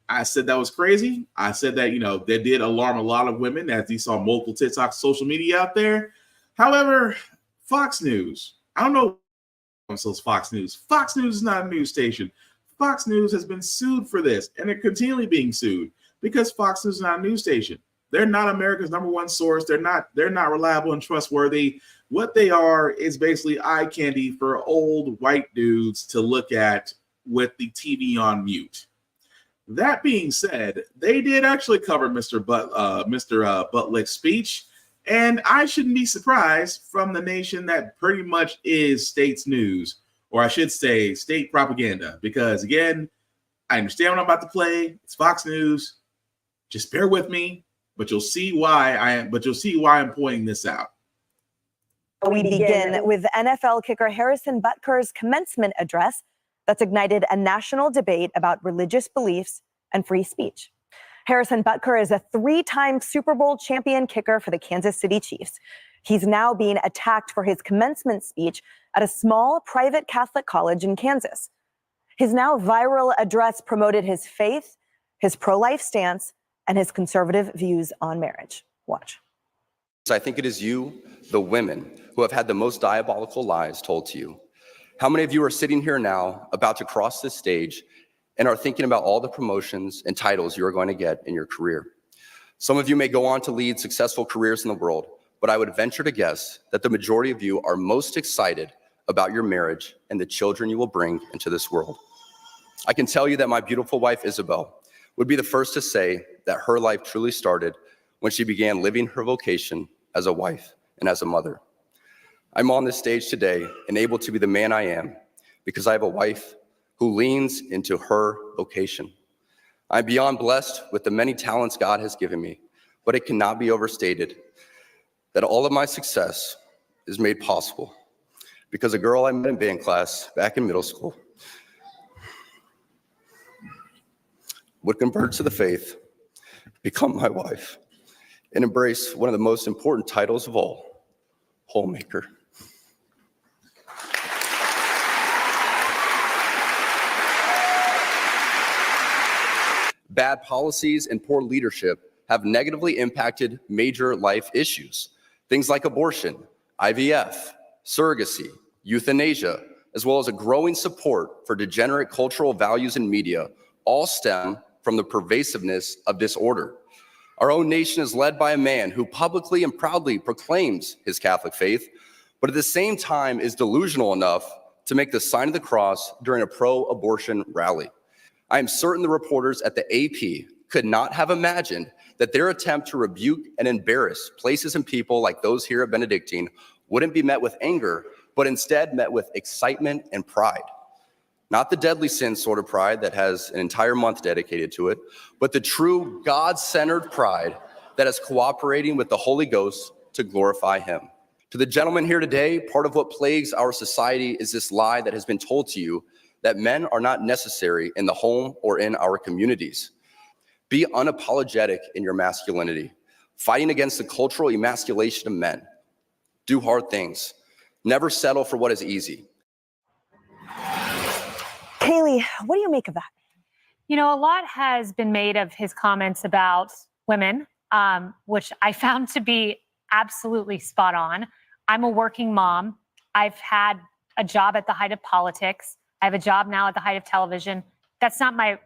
I said that was crazy. I said that that did alarm a lot of women as you saw multiple TikTok social media out there. However, Fox News, I don't know if it's Fox News. Fox News is not a news station. Fox News has been sued for this, and they're continually being sued because Fox News is not a news station. They're not America's #1 source. They're not reliable and trustworthy. What they are is basically eye candy for old white dudes to look at with the TV on mute. That being said, they did actually cover Mr. Buttlick's speech. And I shouldn't be surprised from the nation that pretty much is state's news, or I should say state propaganda, because again, I understand what I'm about to play. It's Fox News. Just bear with me, but you'll see why I'm pointing this out. We begin with NFL kicker Harrison Butker's commencement address that's ignited a national debate about religious beliefs and free speech. Harrison Butker is a 3-time Super Bowl champion kicker for the Kansas City Chiefs. He's now being attacked for his commencement speech at a small private Catholic college in Kansas. His now viral address promoted his faith, his pro-life stance, and his conservative views on marriage. Watch. I think it is you, the women, who have had the most diabolical lies told to you. How many of you are sitting here now about to cross this stage and are thinking about all the promotions and titles you are going to get in your career? Some of you may go on to lead successful careers in the world, but I would venture to guess that the majority of you are most excited about your marriage and the children you will bring into this world. I can tell you that my beautiful wife, Isabel, would be the first to say that her life truly started when she began living her vocation as a wife and as a mother. I'm on this stage today and able to be the man I am because I have a wife who leans into her vocation. I'm beyond blessed with the many talents God has given me, but it cannot be overstated that all of my success is made possible because a girl I met in band class back in middle school would convert to the faith, become my wife, and embrace one of the most important titles of all, homemaker. Bad policies and poor leadership have negatively impacted major life issues. Things like abortion, IVF, surrogacy, euthanasia, as well as a growing support for degenerate cultural values in media, all stem from the pervasiveness of disorder. Our own nation is led by a man who publicly and proudly proclaims his Catholic faith, but at the same time is delusional enough to make the sign of the cross during a pro-abortion rally. I am certain the reporters at the AP could not have imagined that their attempt to rebuke and embarrass places and people like those here at Benedictine wouldn't be met with anger, but instead met with excitement and pride. Not the deadly sin sort of pride that has an entire month dedicated to it, but the true God-centered pride that is cooperating with the Holy Ghost to glorify him. To the gentleman here today, part of what plagues our society is this lie that has been told to you that men are not necessary in the home or in our communities. Be unapologetic in your masculinity, fighting against the cultural emasculation of men. Do hard things. Never settle for what is easy. Kaylee, what do you make of that? You know, a lot has been made of his comments about women, which I found to be absolutely spot on. I'm a working mom. I've had a job at the height of politics. I have a job now at the height of television. That's not my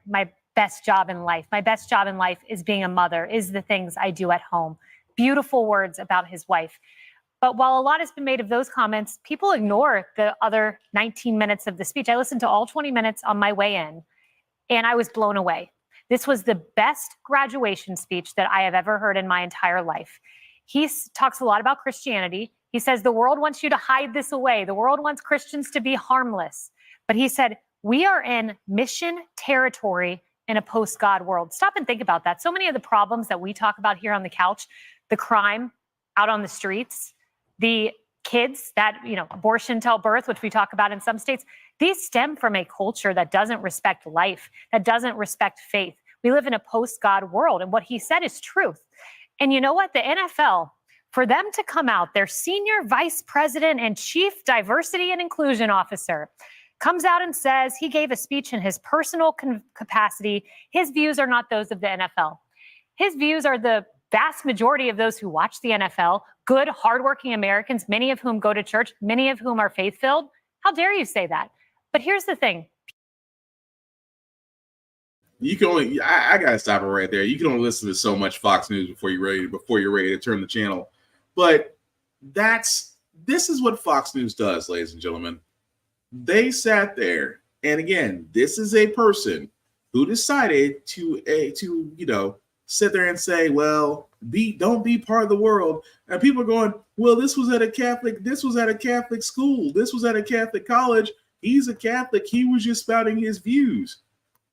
best job in life. My best job in life is being a mother, is the things I do at home. Beautiful words about his wife. But while a lot has been made of those comments, people ignore the other 19 minutes of the speech. I listened to all 20 minutes on my way in, and I was blown away. This was the best graduation speech that I have ever heard in my entire life. He talks a lot about Christianity. He says the world wants you to hide this away. The world wants Christians to be harmless. But he said, we are in mission territory in a post-God world. Stop and think about that. So many of the problems that we talk about here on the couch, the crime out on the streets, the kids that, abortion till birth, which we talk about in some states, these stem from a culture that doesn't respect life, that doesn't respect faith. We live in a post-God world, and what he said is truth. And you know what? The NFL, for them to come out, their senior vice president and chief diversity and inclusion officer comes out and says he gave a speech in his personal capacity. His views are not those of the NFL. His views are the vast majority of those who watch the NFL, good, hardworking Americans, many of whom go to church, many of whom are faith-filled. How dare you say that? But here's the thing. You can only, I gotta stop it right there. You can only listen to so much Fox News before you're ready to turn the channel. But this is what Fox News does, ladies and gentlemen. They sat there, and again, this is a person who decided to sit there and say, well, don't be part of the world. And people are going, well, this was at a Catholic school. This was at a Catholic college. He's a Catholic. He was just spouting his views.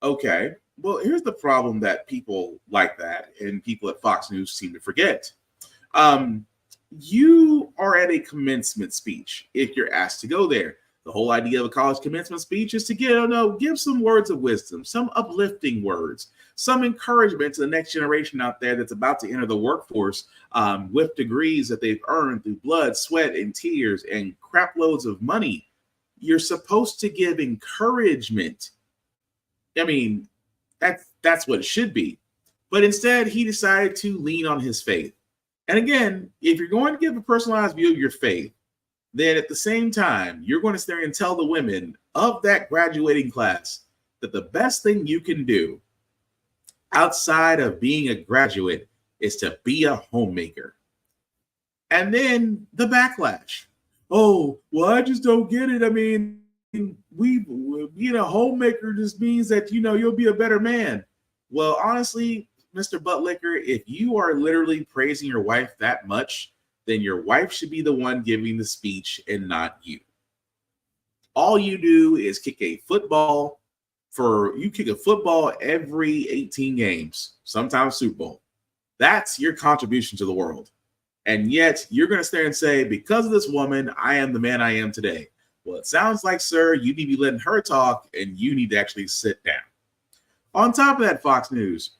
Okay. Well, here's the problem that people like that and people at Fox News seem to forget. You are at a commencement speech if you're asked to go there. The whole idea of a college commencement speech is to give some words of wisdom, some uplifting words, some encouragement to the next generation out there that's about to enter the workforce with degrees that they've earned through blood, sweat, and tears and crap loads of money. You're supposed to give encouragement. I mean, that's what it should be. But instead, he decided to lean on his faith. And again, if you're going to give a personalized view of your faith, then at the same time, you're going to sit there and tell the women of that graduating class that the best thing you can do outside of being a graduate is to be a homemaker. And then the backlash. Oh, well, I just don't get it. I mean, being a homemaker just means that, you'll be a better man. Well, honestly, Mr. Buttlicker, if you are literally praising your wife that much, then your wife should be the one giving the speech and not you. All you do is kick a football every 18 games, sometimes Super Bowl. That's your contribution to the world. And yet you're going to stay and say, because of this woman, I am the man I am today. Well, it sounds like, sir, you need to be letting her talk and you need to actually sit down. On top of that, Fox News,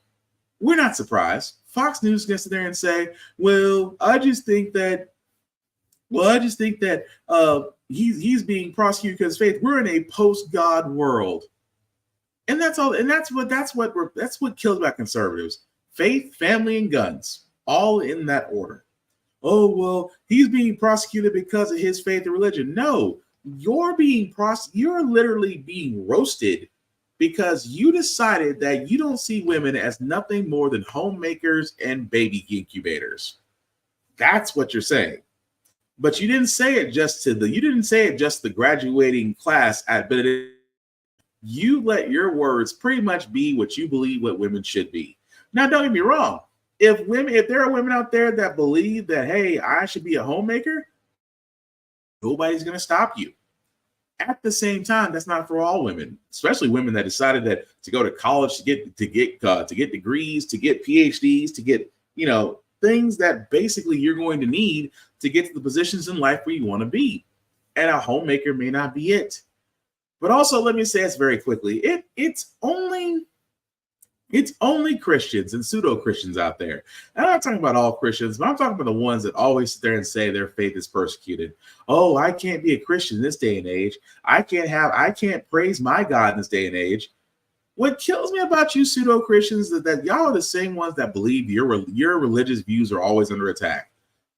we're not surprised. Fox News gets there and say, well, I just think that he's being prosecuted because of faith. We're in a post-God world. And that's all. And that's what kills about conservatives. Faith, family, and guns, all in that order. Oh, well, he's being prosecuted because of his faith and religion. No, you're literally being roasted because you decided that you don't see women as nothing more than homemakers and baby incubators. That's what you're saying. But you didn't say it just to the graduating class but you let your words pretty much be what you believe what women should be. Now, don't get me wrong. If there are women out there that believe that, hey, I should be a homemaker, nobody's going to stop you. At the same time, that's not for all women, especially women that decided that to go to college to get degrees, to get PhDs, to get things that basically you're going to need to get to the positions in life where you want to be. And a homemaker may not be it. But also, let me say this very quickly: it's only Christians and pseudo-Christians out there. And I'm not talking about all Christians, but I'm talking about the ones that always sit there and say their faith is persecuted. Oh, I can't be a Christian in this day and age. I can't praise my God in this day and age. What kills me about you pseudo-Christians is that y'all are the same ones that believe your religious views are always under attack.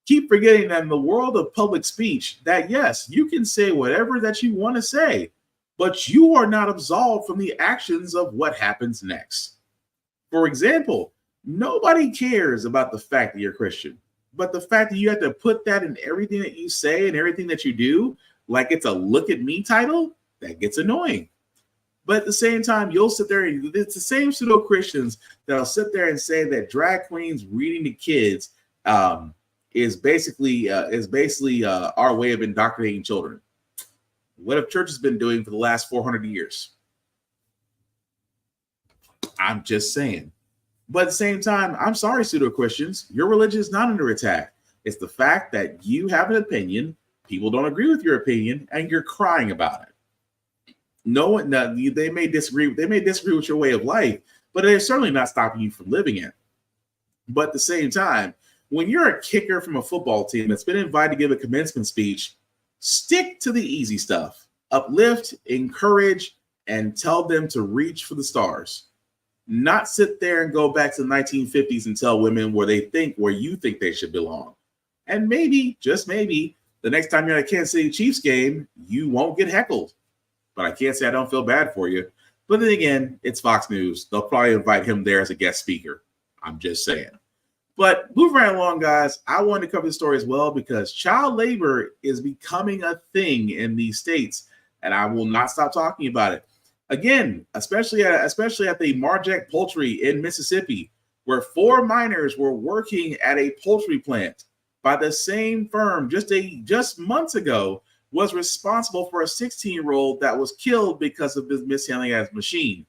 keep forgetting that in the world of public speech, that yes, you can say whatever that you want to say, but you are not absolved from the actions of what happens next. For example, nobody cares about the fact that you're Christian, but the fact that you have to put that in everything that you say and everything that you do, like it's a look at me title, that gets annoying. But at the same time, you'll sit there and it's the same pseudo Christians that'll sit there and say that drag queens reading to kids is basically our way of indoctrinating children. What have churches been doing for the last 400 years? I'm just saying. But at the same time, I'm sorry, pseudo Christians, your religion is not under attack. It's the fact that you have an opinion, people don't agree with your opinion, and you're crying about it. No, they may disagree. They may disagree with your way of life, but they're certainly not stopping you from living it. But at the same time, when you're a kicker from a football team that's been invited to give a commencement speech, stick to the easy stuff. Uplift, encourage, and tell them to reach for the stars. Not sit there and go back to the 1950s and tell women where you think they should belong. And maybe, just maybe, the next time you're at a Kansas City Chiefs game, you won't get heckled. But I can't say I don't feel bad for you. But then again, it's Fox News. They'll probably invite him there as a guest speaker. I'm just saying. But moving right along, guys, I wanted to cover this story as well because child labor is becoming a thing in these states, and I will not stop talking about it. Again, especially at the Marjack Poultry in Mississippi, where 4 minors were working at a poultry plant by the same firm just months ago, was responsible for a 16-year-old that was killed because of his mishandling of his machine.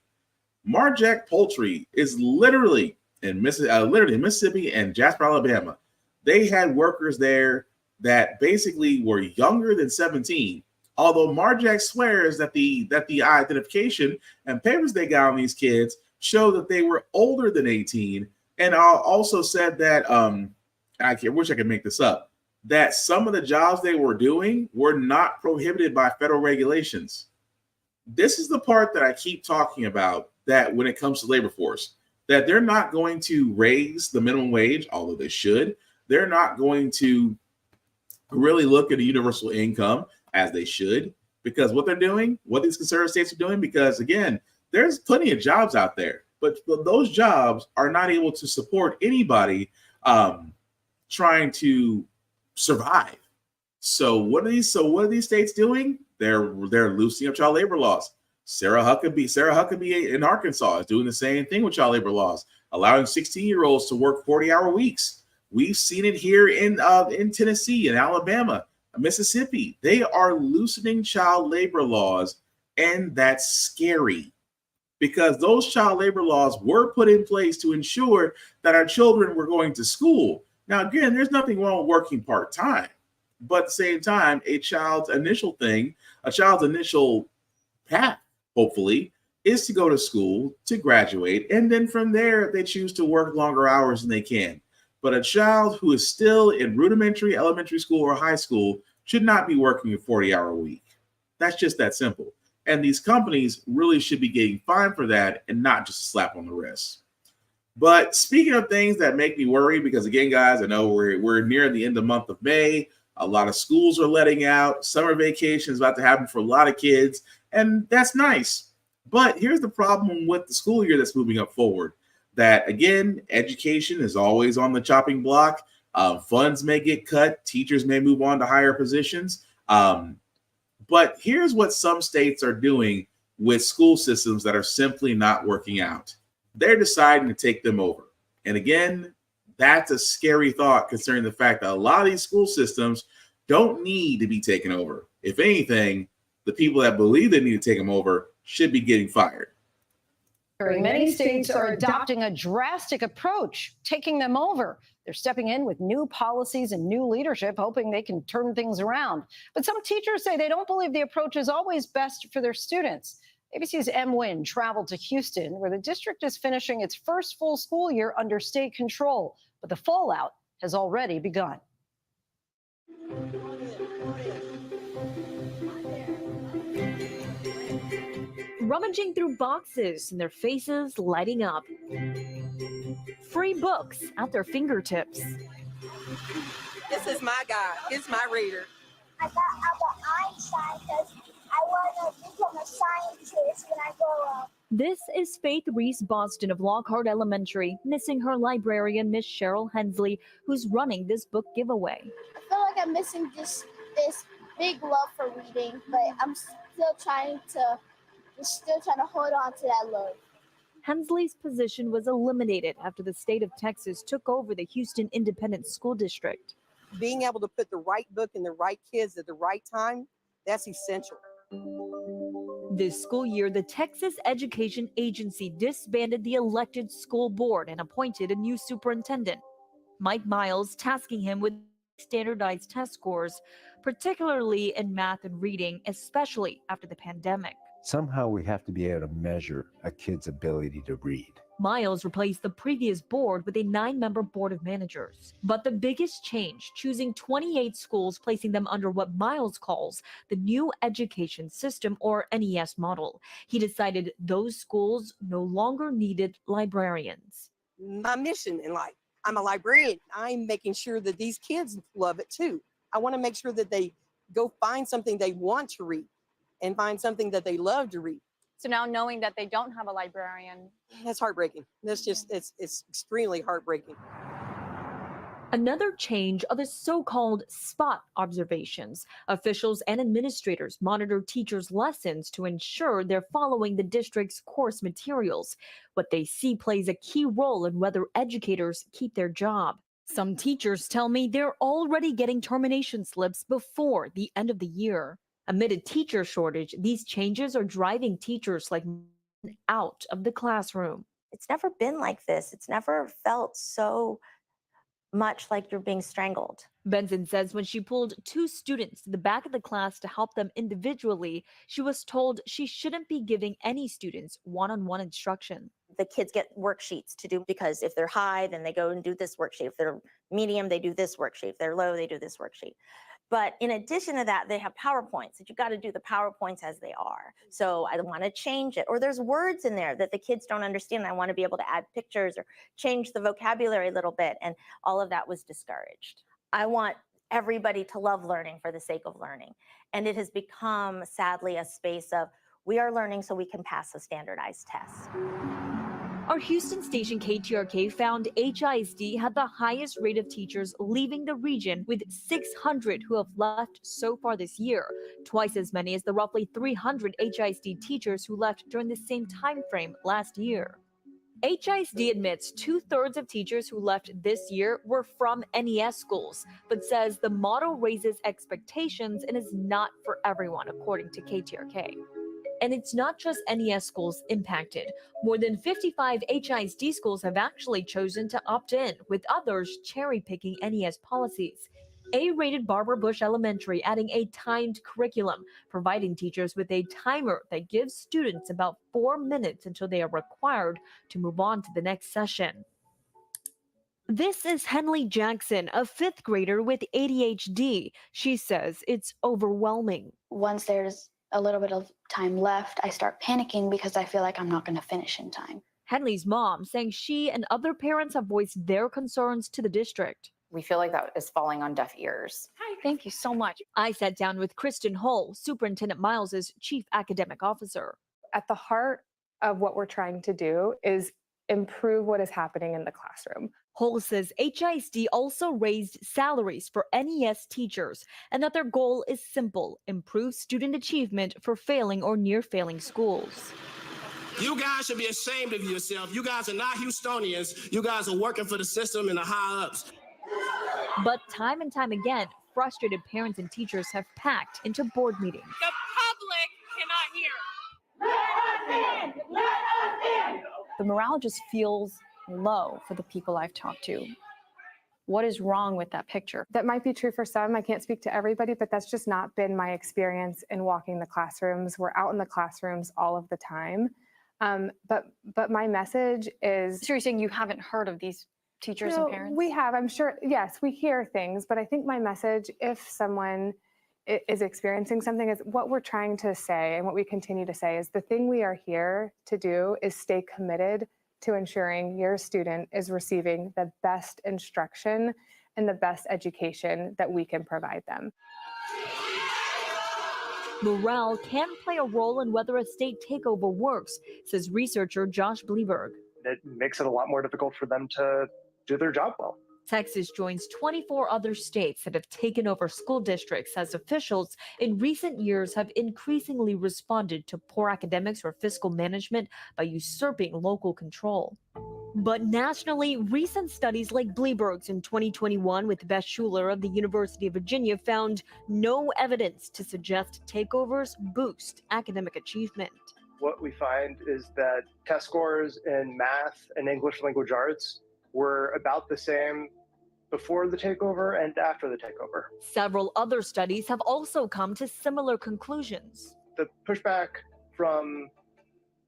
Marjack Poultry is literally in Mississippi and Jasper, Alabama. They had workers there that basically were younger than 17. Although Marjack swears that the identification and papers they got on these kids show that they were older than 18, and also said that I wish I could make this up, that some of the jobs they were doing were not prohibited by federal regulations. This is the part that I keep talking about, that when it comes to labor force, that they're not going to raise the minimum wage, although they should. They're not going to really look at a universal income as they should, because what they're doing, what these conservative states are doing, because again, there's plenty of jobs out there, but those jobs are not able to support anybody trying to survive. So what are these states doing? They're loosening up child labor laws. Sarah Huckabee in Arkansas is doing the same thing with child labor laws, allowing 16-year-olds to work 40-hour weeks. We've seen it here in Tennessee, in Alabama, Mississippi. They are loosening child labor laws, and that's scary because those child labor laws were put in place to ensure that our children were going to school. Now, again, there's nothing wrong with working part-time, but at the same time, a child's initial path, hopefully, is to go to school, to graduate, and then from there, they choose to work longer hours than they can. But a child who is still in rudimentary, elementary school, or high school should not be working a 40-hour week. That's just that simple. And these companies really should be getting fined for that and not just a slap on the wrist. But speaking of things that make me worry, because again, guys, I know we're near the end of the month of May. A lot of schools are letting out. Summer vacation is about to happen for a lot of kids, and that's nice. But here's the problem with the school year that's moving up forward. That, again, education is always on the chopping block. Funds may get cut. Teachers may move on to higher positions. But here's what some states are doing with school systems that are simply not working out. They're deciding to take them over. And again, that's a scary thought considering the fact that a lot of these school systems don't need to be taken over. If anything, the people that believe they need to take them over should be getting fired. Many states are adopting a drastic approach, taking them over. They're stepping in with new policies and new leadership, hoping they can turn things around. But some teachers say they don't believe the approach is always best for their students. ABC's M. Wynn traveled to Houston, where the district is finishing its first full school year under state control. But the fallout has already begun. Rummaging through boxes and their faces lighting up. Free books at their fingertips. This is my guy. It's my reader. I got Albert Einstein because I want to become a scientist when I grow up. This is Faith Reese Boston of Lockhart Elementary, missing her librarian, Miss Cheryl Hensley, who's running this book giveaway. I feel like I'm missing this big love for reading, but I'm still trying to hold on to that love. Hensley's position was eliminated after the state of Texas took over the Houston Independent School District. Being able to put the right book in the right kids at the right time, that's essential. This school year, the Texas Education Agency disbanded the elected school board and appointed a new superintendent, Mike Miles, tasking him with standardized test scores, particularly in math and reading, especially after the pandemic. Somehow we have to be able to measure a kid's ability to read. Miles replaced the previous board with a 9-member board of managers. But the biggest change, choosing 28 schools, placing them under what Miles calls the new education system, or NES model. He decided those schools no longer needed librarians. My mission in life, I'm a librarian. I'm making sure that these kids love it too. I want to make sure that they go find something they want to read and find something that they love to read. So now knowing that they don't have a librarian. That's heartbreaking. That's just, it's extremely heartbreaking. Another change are the so-called spot observations. Officials and administrators monitor teachers' lessons to ensure they're following the district's course materials. What they see plays a key role in whether educators keep their job. Some teachers tell me they're already getting termination slips before the end of the year. Amid a teacher shortage, these changes are driving teachers like out of the classroom. It's never been like this. It's never felt so much like you're being strangled. Benson says when she pulled 2 students to the back of the class to help them individually, she was told she shouldn't be giving any students one-on-one instruction. The kids get worksheets to do because if they're high, then they go and do this worksheet. If they're medium, they do this worksheet. If they're low, they do this worksheet. But in addition to that, they have PowerPoints that you got to do the PowerPoints as they are. So I want to change it. Or there's words in there that the kids don't understand. I want to be able to add pictures or change the vocabulary a little bit. And all of that was discouraged. I want everybody to love learning for the sake of learning. And it has become, sadly, a space of we are learning so we can pass a standardized test. Our Houston station KTRK found HISD had the highest rate of teachers leaving the region, with 600 who have left so far this year, twice as many as the roughly 300 HISD teachers who left during the same time frame last year. HISD admits 2/3 of teachers who left this year were from NES schools, but says the model raises expectations and is not for everyone, according to KTRK. And it's not just NES schools impacted. More than 55 HISD schools have actually chosen to opt in, with others cherry-picking NES policies. A-rated Barbara Bush Elementary adding a timed curriculum, providing teachers with a timer that gives students about 4 minutes until they are required to move on to the next session. This is Henley Jackson, a 5th grader with ADHD. She says it's overwhelming. Once there's a little bit of time left, I start panicking because I feel like I'm not going to finish in time. Henley's mom saying she and other parents have voiced their concerns to the district. We feel like that is falling on deaf ears. Hi, thank you so much. I sat down with Kristen Hull, Superintendent Miles's chief academic officer. At the heart of what we're trying to do is improve what is happening in the classroom. Hull says HISD also raised salaries for NES teachers and that their goal is simple: improve student achievement for failing or near failing schools. You guys should be ashamed of yourself. You guys are not Houstonians. You guys are working for the system and the high-ups. But time and time again, frustrated parents and teachers have packed into board meetings. The public cannot hear. The morale just feels low for the people I've talked to. What is wrong with that picture? That might be true for some. I can't speak to everybody, but that's just not been my experience in walking the classrooms. We're out in the classrooms all of the time. But my message is... So you're saying you haven't heard of these teachers and parents? We have, I'm sure. Yes, we hear things, but I think my message, if someone is experiencing something, is what we're trying to say and what we continue to say is the thing we are here to do is stay committed to ensuring your student is receiving the best instruction and the best education that we can provide them. Morale can play a role in whether a state takeover works, says researcher Josh Bleberg. It makes it a lot more difficult for them to do their job well. Texas joins 24 other states that have taken over school districts as officials in recent years have increasingly responded to poor academics or fiscal management by usurping local control. But nationally, recent studies like Bleberg's in 2021 with Beth Schuler of the University of Virginia found no evidence to suggest takeovers boost academic achievement. What we find is that test scores in math and English language arts were about the same before the takeover and after the takeover. Several other studies have also come to similar conclusions. The pushback from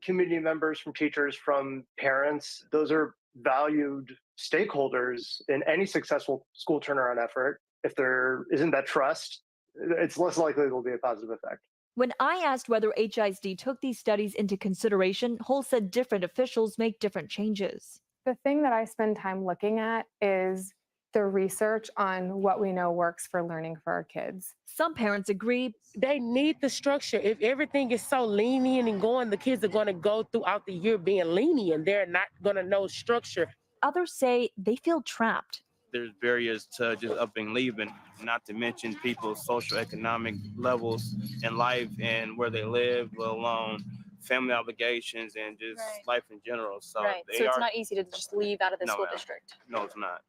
community members, from teachers, from parents, those are valued stakeholders in any successful school turnaround effort. If there isn't that trust, it's less likely there will be a positive effect. When I asked whether HISD took these studies into consideration, Hull said different officials make different changes. The thing that I spend time looking at is the research on what we know works for learning for our kids. Some parents agree they need the structure. If everything is so lenient and going, the kids are going to go throughout the year being lenient. They're not going to know structure. Others say they feel trapped. There's barriers to just up and leaving, not to mention people's social economic levels in life and where they live, let alone family obligations and just life in general. So, so it's not easy to just leave out of the school district. No, it's not.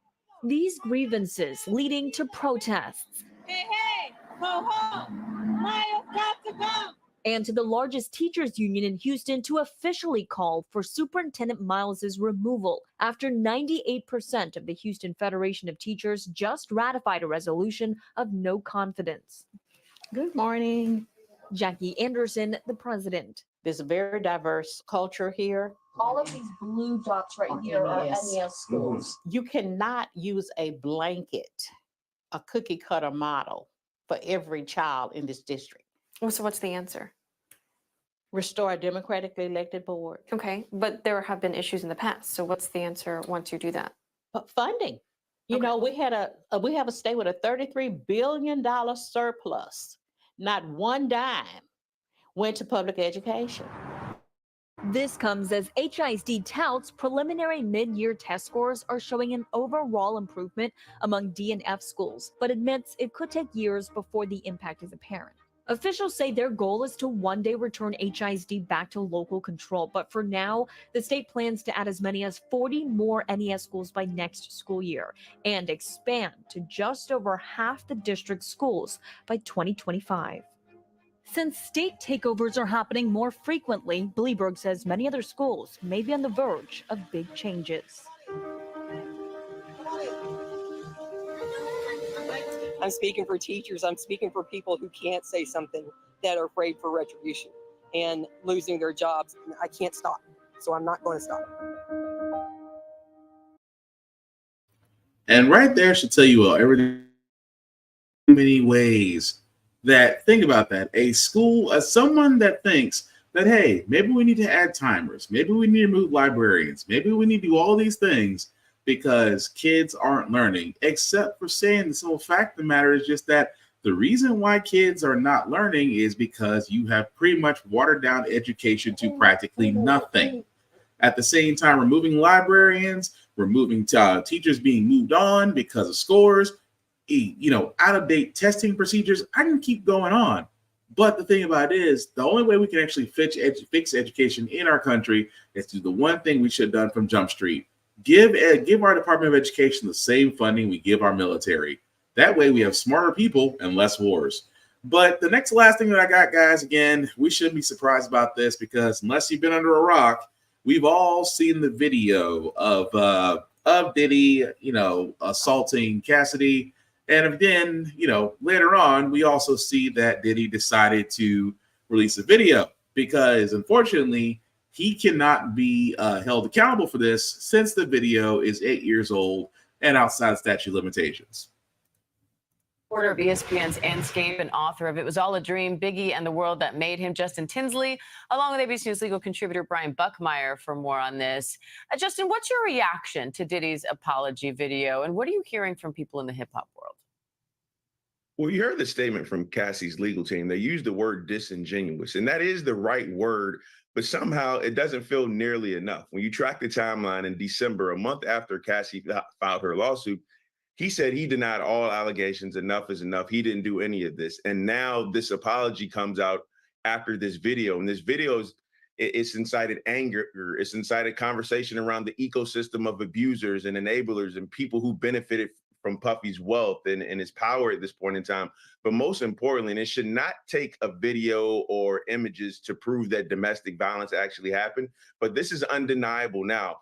These grievances leading to protests. Hey, ho, ho, Miles got to go. And to the largest teachers union in Houston to officially call for Superintendent Miles's removal after 98% of the Houston Federation of Teachers just ratified a resolution of no confidence. Good morning. Jackie Anderson, the president. There's a very diverse culture here. All of these blue dots right here are NES schools. You cannot use a blanket, a cookie cutter model for every child in this district. So what's the answer? Restore a democratically elected board. Okay, but there have been issues in the past. So what's the answer once you do that? But funding. You know, we have a state with a $33 billion surplus. Not one dime went to public education. This comes as HISD touts preliminary mid-year test scores are showing an overall improvement among D and F schools, but admits it could take years before the impact is apparent. Officials say their goal is to one day return HISD back to local control, but for now, the state plans to add as many as 40 more NES schools by next school year and expand to just over half the district's schools by 2025. Since state takeovers are happening more frequently, Bleberg says many other schools may be on the verge of big changes. I'm speaking for teachers. I'm speaking for people who can't say something, that are afraid for retribution and losing their jobs. I can't stop, so I'm not going to stop. And right there should tell you everything. Many ways that, think about that, a school, as someone that thinks that, hey, maybe we need to add timers, maybe we need to move librarians, maybe we need to do all these things because kids aren't learning, except for saying the simple fact of the matter is just that the reason why kids are not learning is because you have pretty much watered down education to practically nothing. At the same time, removing librarians, removing teachers being moved on because of scores, out-of-date testing procedures. I can keep going on. But the thing about it is, the only way we can actually fix education in our country is to do the one thing we should have done from Jump Street. Give our Department of Education the same funding we give our military. That way we have smarter people and less wars. But the last thing that I got, guys, again, we shouldn't be surprised about this because unless you've been under a rock, we've all seen the video of Diddy, assaulting Cassidy. And then, later on, we also see that Diddy decided to release a video because, unfortunately, he cannot be held accountable for this since the video is 8 years old and outside statute of limitations. Reporter of ESPN's Anscape and author of It Was All a Dream, Biggie and the World That Made Him, Justin Tinsley, along with ABC News legal contributor Brian Buckmeyer for more on this. Justin, what's your reaction to Diddy's apology video, and what are you hearing from people in the hip-hop world? Well, you heard the statement from Cassie's legal team. They used the word disingenuous, and that is the right word, but somehow it doesn't feel nearly enough. When you track the timeline in December, a month after Cassie filed her lawsuit, he said he denied all allegations. Enough is enough. He didn't do any of this. And now this apology comes out after this video. And this video it's incited anger. It's incited conversation around the ecosystem of abusers and enablers and people who benefited from Puffy's wealth and his power at this point in time. But most importantly, and it should not take a video or images to prove that domestic violence actually happened. But this is undeniable now.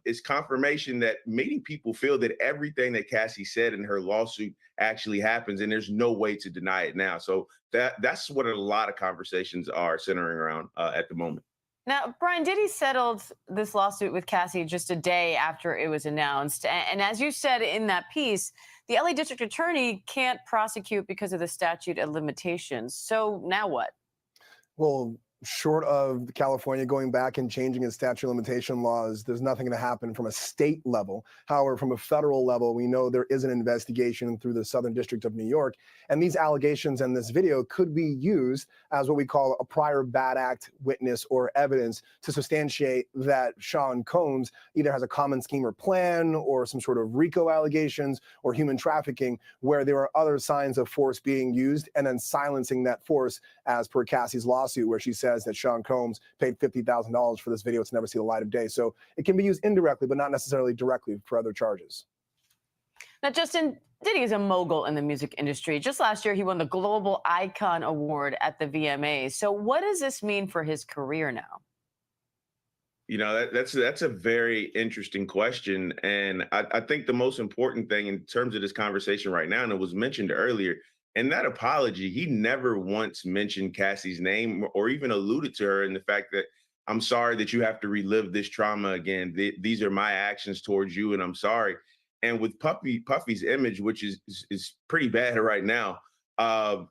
It's confirmation that many people feel that everything that Cassie said in her lawsuit actually happens, and there's no way to deny it now. So that's what a lot of conversations are centering around at the moment. Now, Brian, Diddy settled this lawsuit with Cassie just a day after it was announced. And as you said in that piece, the LA District Attorney can't prosecute because of the statute of limitations. So now what? Well, short of California going back and changing its statute of limitation laws, there's nothing going to happen from a state level. However, from a federal level, we know there is an investigation through the Southern District of New York, and these allegations and this video could be used as what we call a prior bad act witness or evidence to substantiate that Sean Combs either has a common scheme or plan or some sort of RICO allegations or human trafficking where there are other signs of force being used and then silencing that force as per Cassie's lawsuit where she says that Sean Combs paid $50,000 for this video to never see the light of day. So it can be used indirectly, but not necessarily directly for other charges. Now, Justin, Diddy is a mogul in the music industry. Just last year, he won the Global Icon Award at the VMAs. So what does this mean for his career now? You know, that's a very interesting question. And I think the most important thing in terms of this conversation right now, and it was mentioned earlier, in that apology, he never once mentioned Cassie's name or even alluded to her in the fact that I'm sorry that you have to relive this trauma again. These are my actions towards you, and I'm sorry. And with Puffy's image, which is pretty bad right now,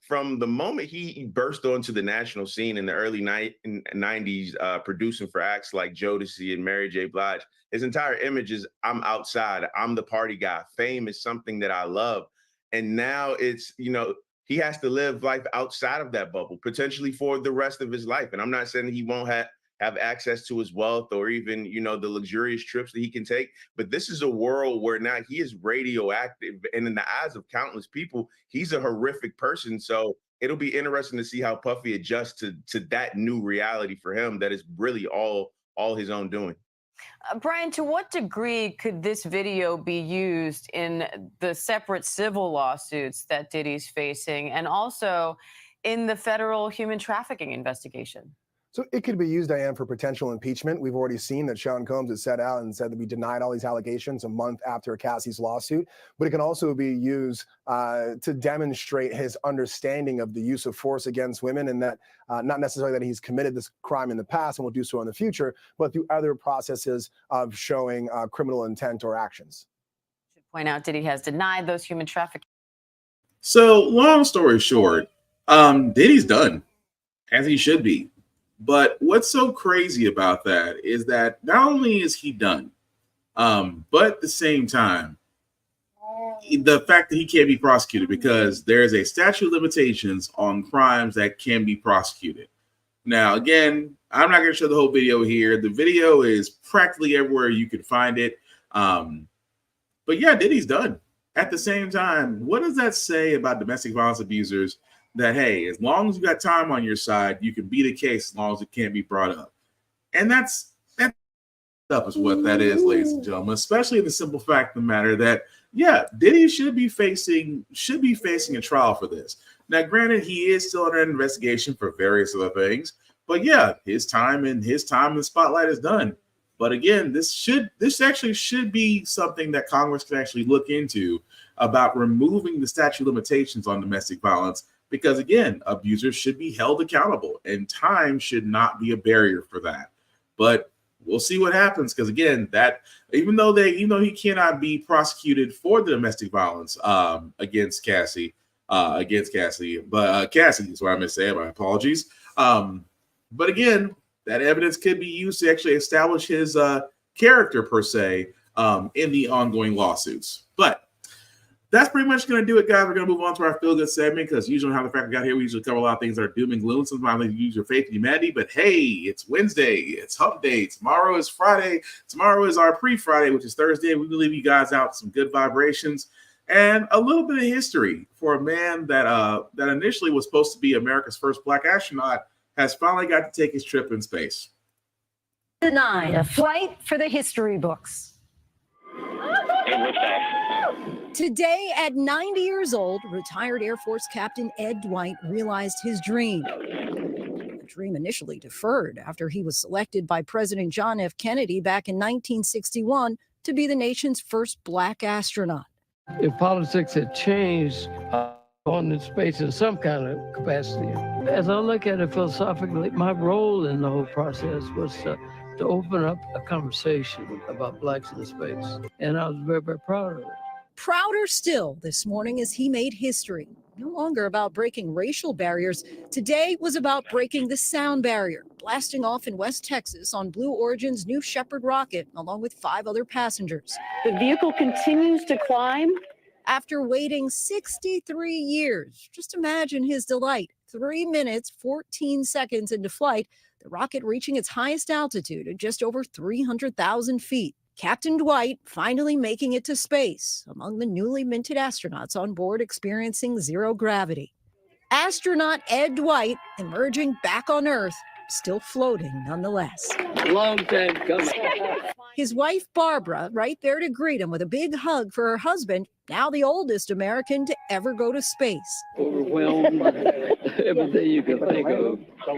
from the moment he burst onto the national scene in the early 90s, producing for acts like Jodeci and Mary J. Blige, his entire image is I'm outside, I'm the party guy. Fame is something that I love. And now it's, you know, he has to live life outside of that bubble, potentially for the rest of his life. And I'm not saying that he won't have access to his wealth or even, you know, the luxurious trips that he can take. But this is a world where now he is radioactive. And in the eyes of countless people, he's a horrific person. So it'll be interesting to see how Puffy adjusts to that new reality for him that is really all his own doing. Brian, to what degree could this video be used in the separate civil lawsuits that Diddy's facing and also in the federal human trafficking investigation? So it could be used, Diane, for potential impeachment. We've already seen that Sean Combs has set out and said that we denied all these allegations a month after Cassie's lawsuit. But it can also be used to demonstrate his understanding of the use of force against women, and that not necessarily that he's committed this crime in the past and will do so in the future, but through other processes of showing criminal intent or actions. I should point out, Diddy has denied those human trafficking. So long story short, Diddy's done, as he should be. But what's so crazy about that is that not only is he done, but at the same time, the fact that he can't be prosecuted because there's a statute of limitations on crimes that can be prosecuted. Now, again, I'm not going to show the whole video here. The video is practically everywhere you can find it. But yeah, Diddy's done. At the same time, what does that say about domestic violence abusers? That, hey, as long as you got time on your side, you can beat a case as long as it can't be brought up. And that's up is what that is, ladies and gentlemen, especially the simple fact of the matter that, yeah, Diddy should be facing a trial for this. Now, granted, he is still under investigation for various other things, but yeah, his time in the spotlight is done. But again, this actually should be something that Congress can actually look into about removing the statute of limitations on domestic violence. Because again, abusers should be held accountable and time should not be a barrier for that. But we'll see what happens. Because again, that even though he cannot be prosecuted for the domestic violence against Cassie, against Cassidy. But Cassidy is what I meant to say. My apologies. But again, that evidence could be used to actually establish his character per se in the ongoing lawsuits. But that's pretty much going to do it, guys. We're going to move on to our feel good segment because usually how the fact we got here, we usually cover a lot of things that are doom and gloom. Sometimes we use your faith in humanity, but hey, it's Wednesday, it's hump day. Tomorrow is Friday. Tomorrow is our pre-Friday, which is Thursday. We will leave you guys out some good vibrations and a little bit of history for a man that that initially was supposed to be America's first black astronaut has finally got to take his trip in space. 9, a flight for the history books. Today, at 90 years old, retired Air Force Captain Ed Dwight realized his dream. The dream initially deferred after he was selected by President John F. Kennedy back in 1961 to be the nation's first black astronaut. If politics had changed on in space in some kind of capacity, as I look at it philosophically, my role in the whole process was to open up a conversation about blacks in space. And I was very, very proud of it. Prouder still this morning as he made history. No longer about breaking racial barriers. Today was about breaking the sound barrier, blasting off in West Texas on Blue Origin's New Shepard rocket, along with 5 other passengers. The vehicle continues to climb. After waiting 63 years, just imagine his delight. 3 minutes, 14 seconds into flight, the rocket reaching its highest altitude at just over 300,000 feet. Captain Dwight finally making it to space, among the newly minted astronauts on board experiencing zero gravity. Astronaut Ed Dwight emerging back on Earth, still floating nonetheless. Long time coming. His wife, Barbara, right there to greet him with a big hug for her husband, now the oldest American to ever go to space. Overwhelmed, everything you can think of. I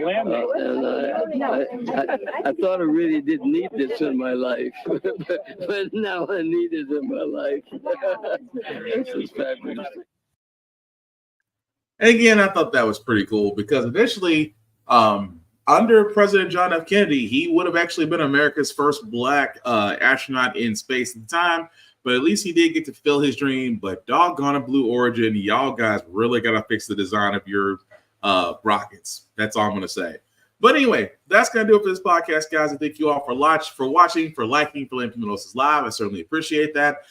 thought I really didn't need this in my life, but now I need it in my life. This is fabulous. And again, I thought that was pretty cool because initially, under President John F. Kennedy, he would have actually been America's first black astronaut in space at the time. But at least he did get to fulfill his dream. But doggone it, Blue Origin, y'all guys really got to fix the design of your rockets. That's all I'm going to say. But anyway, that's going to do it for this podcast, guys. I thank you all for watching, for liking, for letting people know this is live. I certainly appreciate that.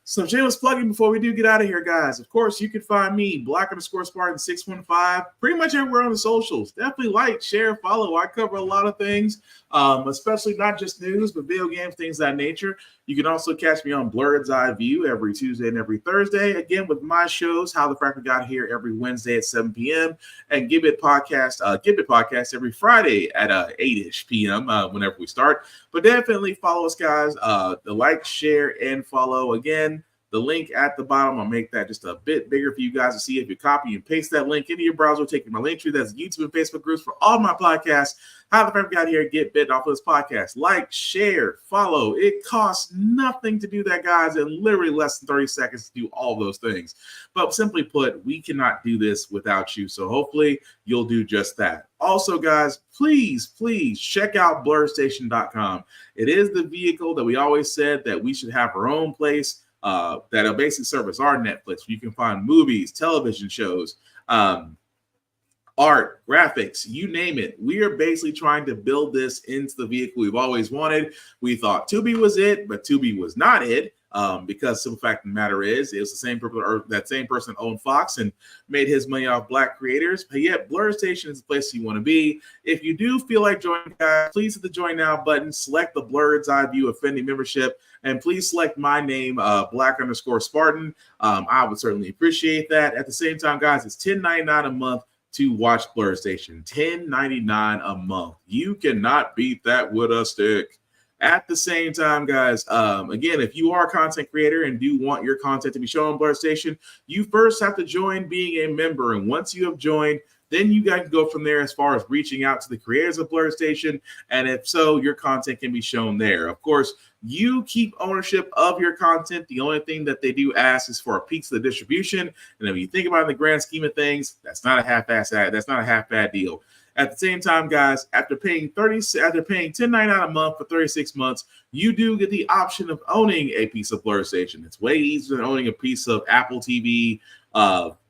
Some shameless plugging before we do get out of here, guys. Of course, you can find me, Black_Spartan615, pretty much everywhere on the socials. Definitely like, share, follow. I cover a lot of things, especially not just news, but video games, things of that nature. You can also catch me on Blurred's Eye View every Tuesday and every Thursday. Again, with my shows, How the Frack We Got Here every Wednesday at 7 p.m. and Give It Podcast every Friday at 8-ish p.m. Whenever we start. But definitely follow us, guys. The like, share, and follow. Again, the link at the bottom, I'll make that just a bit bigger for you guys to see. If you copy and paste that link into your browser, taking my link tree, that's YouTube and Facebook groups for all my podcasts. How the Frack We Got Here, get bit off of this podcast. Like, share, follow. It costs nothing to do that, guys, and literally less than 30 seconds to do all those things. But simply put, we cannot do this without you. So hopefully you'll do just that. Also, guys, please check out blurstation.com. It is the vehicle that we always said that we should have our own place. That'll basically serve as our Netflix. You can find movies, television shows, art, graphics, you name it. We are basically trying to build this into the vehicle we've always wanted. We thought Tubi was it, but Tubi was not it. Because simple fact of the matter is, it was the same person, or that same person owned Fox and made his money off black creators. But yet, Blur Station is the place you want to be. If you do feel like joining, guys, please hit the Join Now button, select the Blurred's Eye View Offending membership, and please select my name, Black_Spartan. I would certainly appreciate that. At the same time, guys, it's $10.99 a month to watch Blur Station. $10.99 a month. You cannot beat that with a stick. At the same time, guys, again, if you are a content creator and do want your content to be shown on Blur Station, you first have to join being a member. And once you have joined, then you guys can go from there as far as reaching out to the creators of Blur Station. And if so, your content can be shown there. Of course, you keep ownership of your content. The only thing that they do ask is for a piece of the distribution. And if you think about it in the grand scheme of things, that's not a half-bad deal. At the same time, guys, after paying $10.99 a month for 36 months, you do get the option of owning a piece of Blur Station. It's way easier than owning a piece of Apple TV,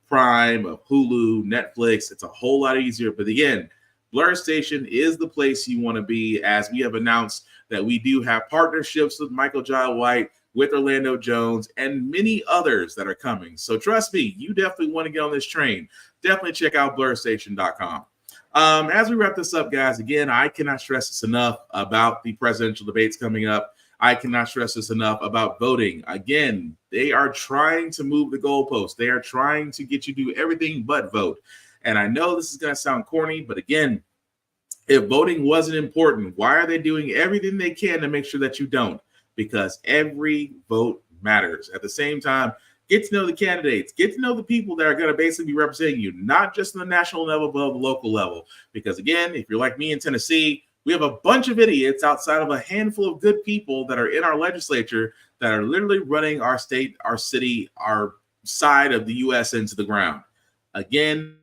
Prime, of Hulu, Netflix. It's a whole lot easier. But again, Blur Station is the place you want to be, as we have announced that we do have partnerships with Michael Jai White, with Orlando Jones, and many others that are coming. So trust me, you definitely want to get on this train. Definitely check out blurstation.com. As we wrap this up, guys, again, I cannot stress this enough about the presidential debates coming up. I cannot stress this enough about voting. Again, they are trying to move the goalposts. They are trying to get you to do everything but vote. And I know this is going to sound corny, but again, if voting wasn't important, why are they doing everything they can to make sure that you don't? Because every vote matters. At the same time, get to know the candidates, get to know the people that are going to basically be representing you, not just on the national level, but on the local level. Because again, if you're like me in Tennessee, we have a bunch of idiots outside of a handful of good people that are in our legislature that are literally running our state, our city, our side of the U.S. into the ground. Again,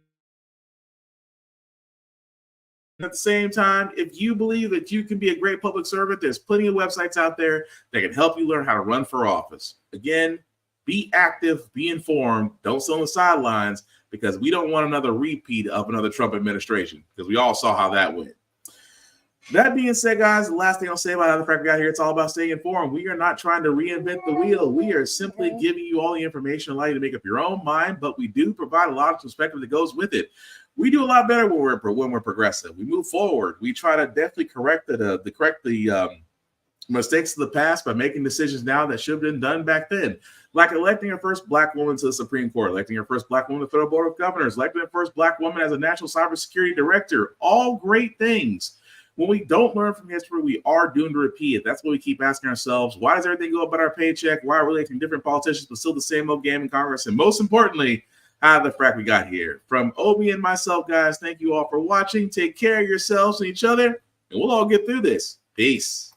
at the same time, if you believe that you can be a great public servant, there's plenty of websites out there that can help you learn how to run for office. Again, be active, be informed, don't sit on the sidelines, because we don't want another repeat of another Trump administration, because we all saw how that went. That being said, guys, the last thing I'll say about How the Frack We Got Here, it's all about staying informed. We are not trying to reinvent the wheel. We are simply giving you all the information, allow you to make up your own mind, but we do provide a lot of perspective that goes with it. We do a lot better when we're progressive. We move forward. We try to definitely correct the mistakes of the past by making decisions now that should have been done back then. Like electing our first Black woman to the Supreme Court, electing our first Black woman to the Federal Board of Governors, electing our first Black woman as a National Cybersecurity Director. All great things. When we don't learn from history, we are doomed to repeat it. That's what we keep asking ourselves. Why does everything go about our paycheck? Why are we electing different politicians, but still the same old game in Congress? And most importantly, how the frack we got here. From Obi and myself, guys, thank you all for watching. Take care of yourselves and each other, and we'll all get through this. Peace.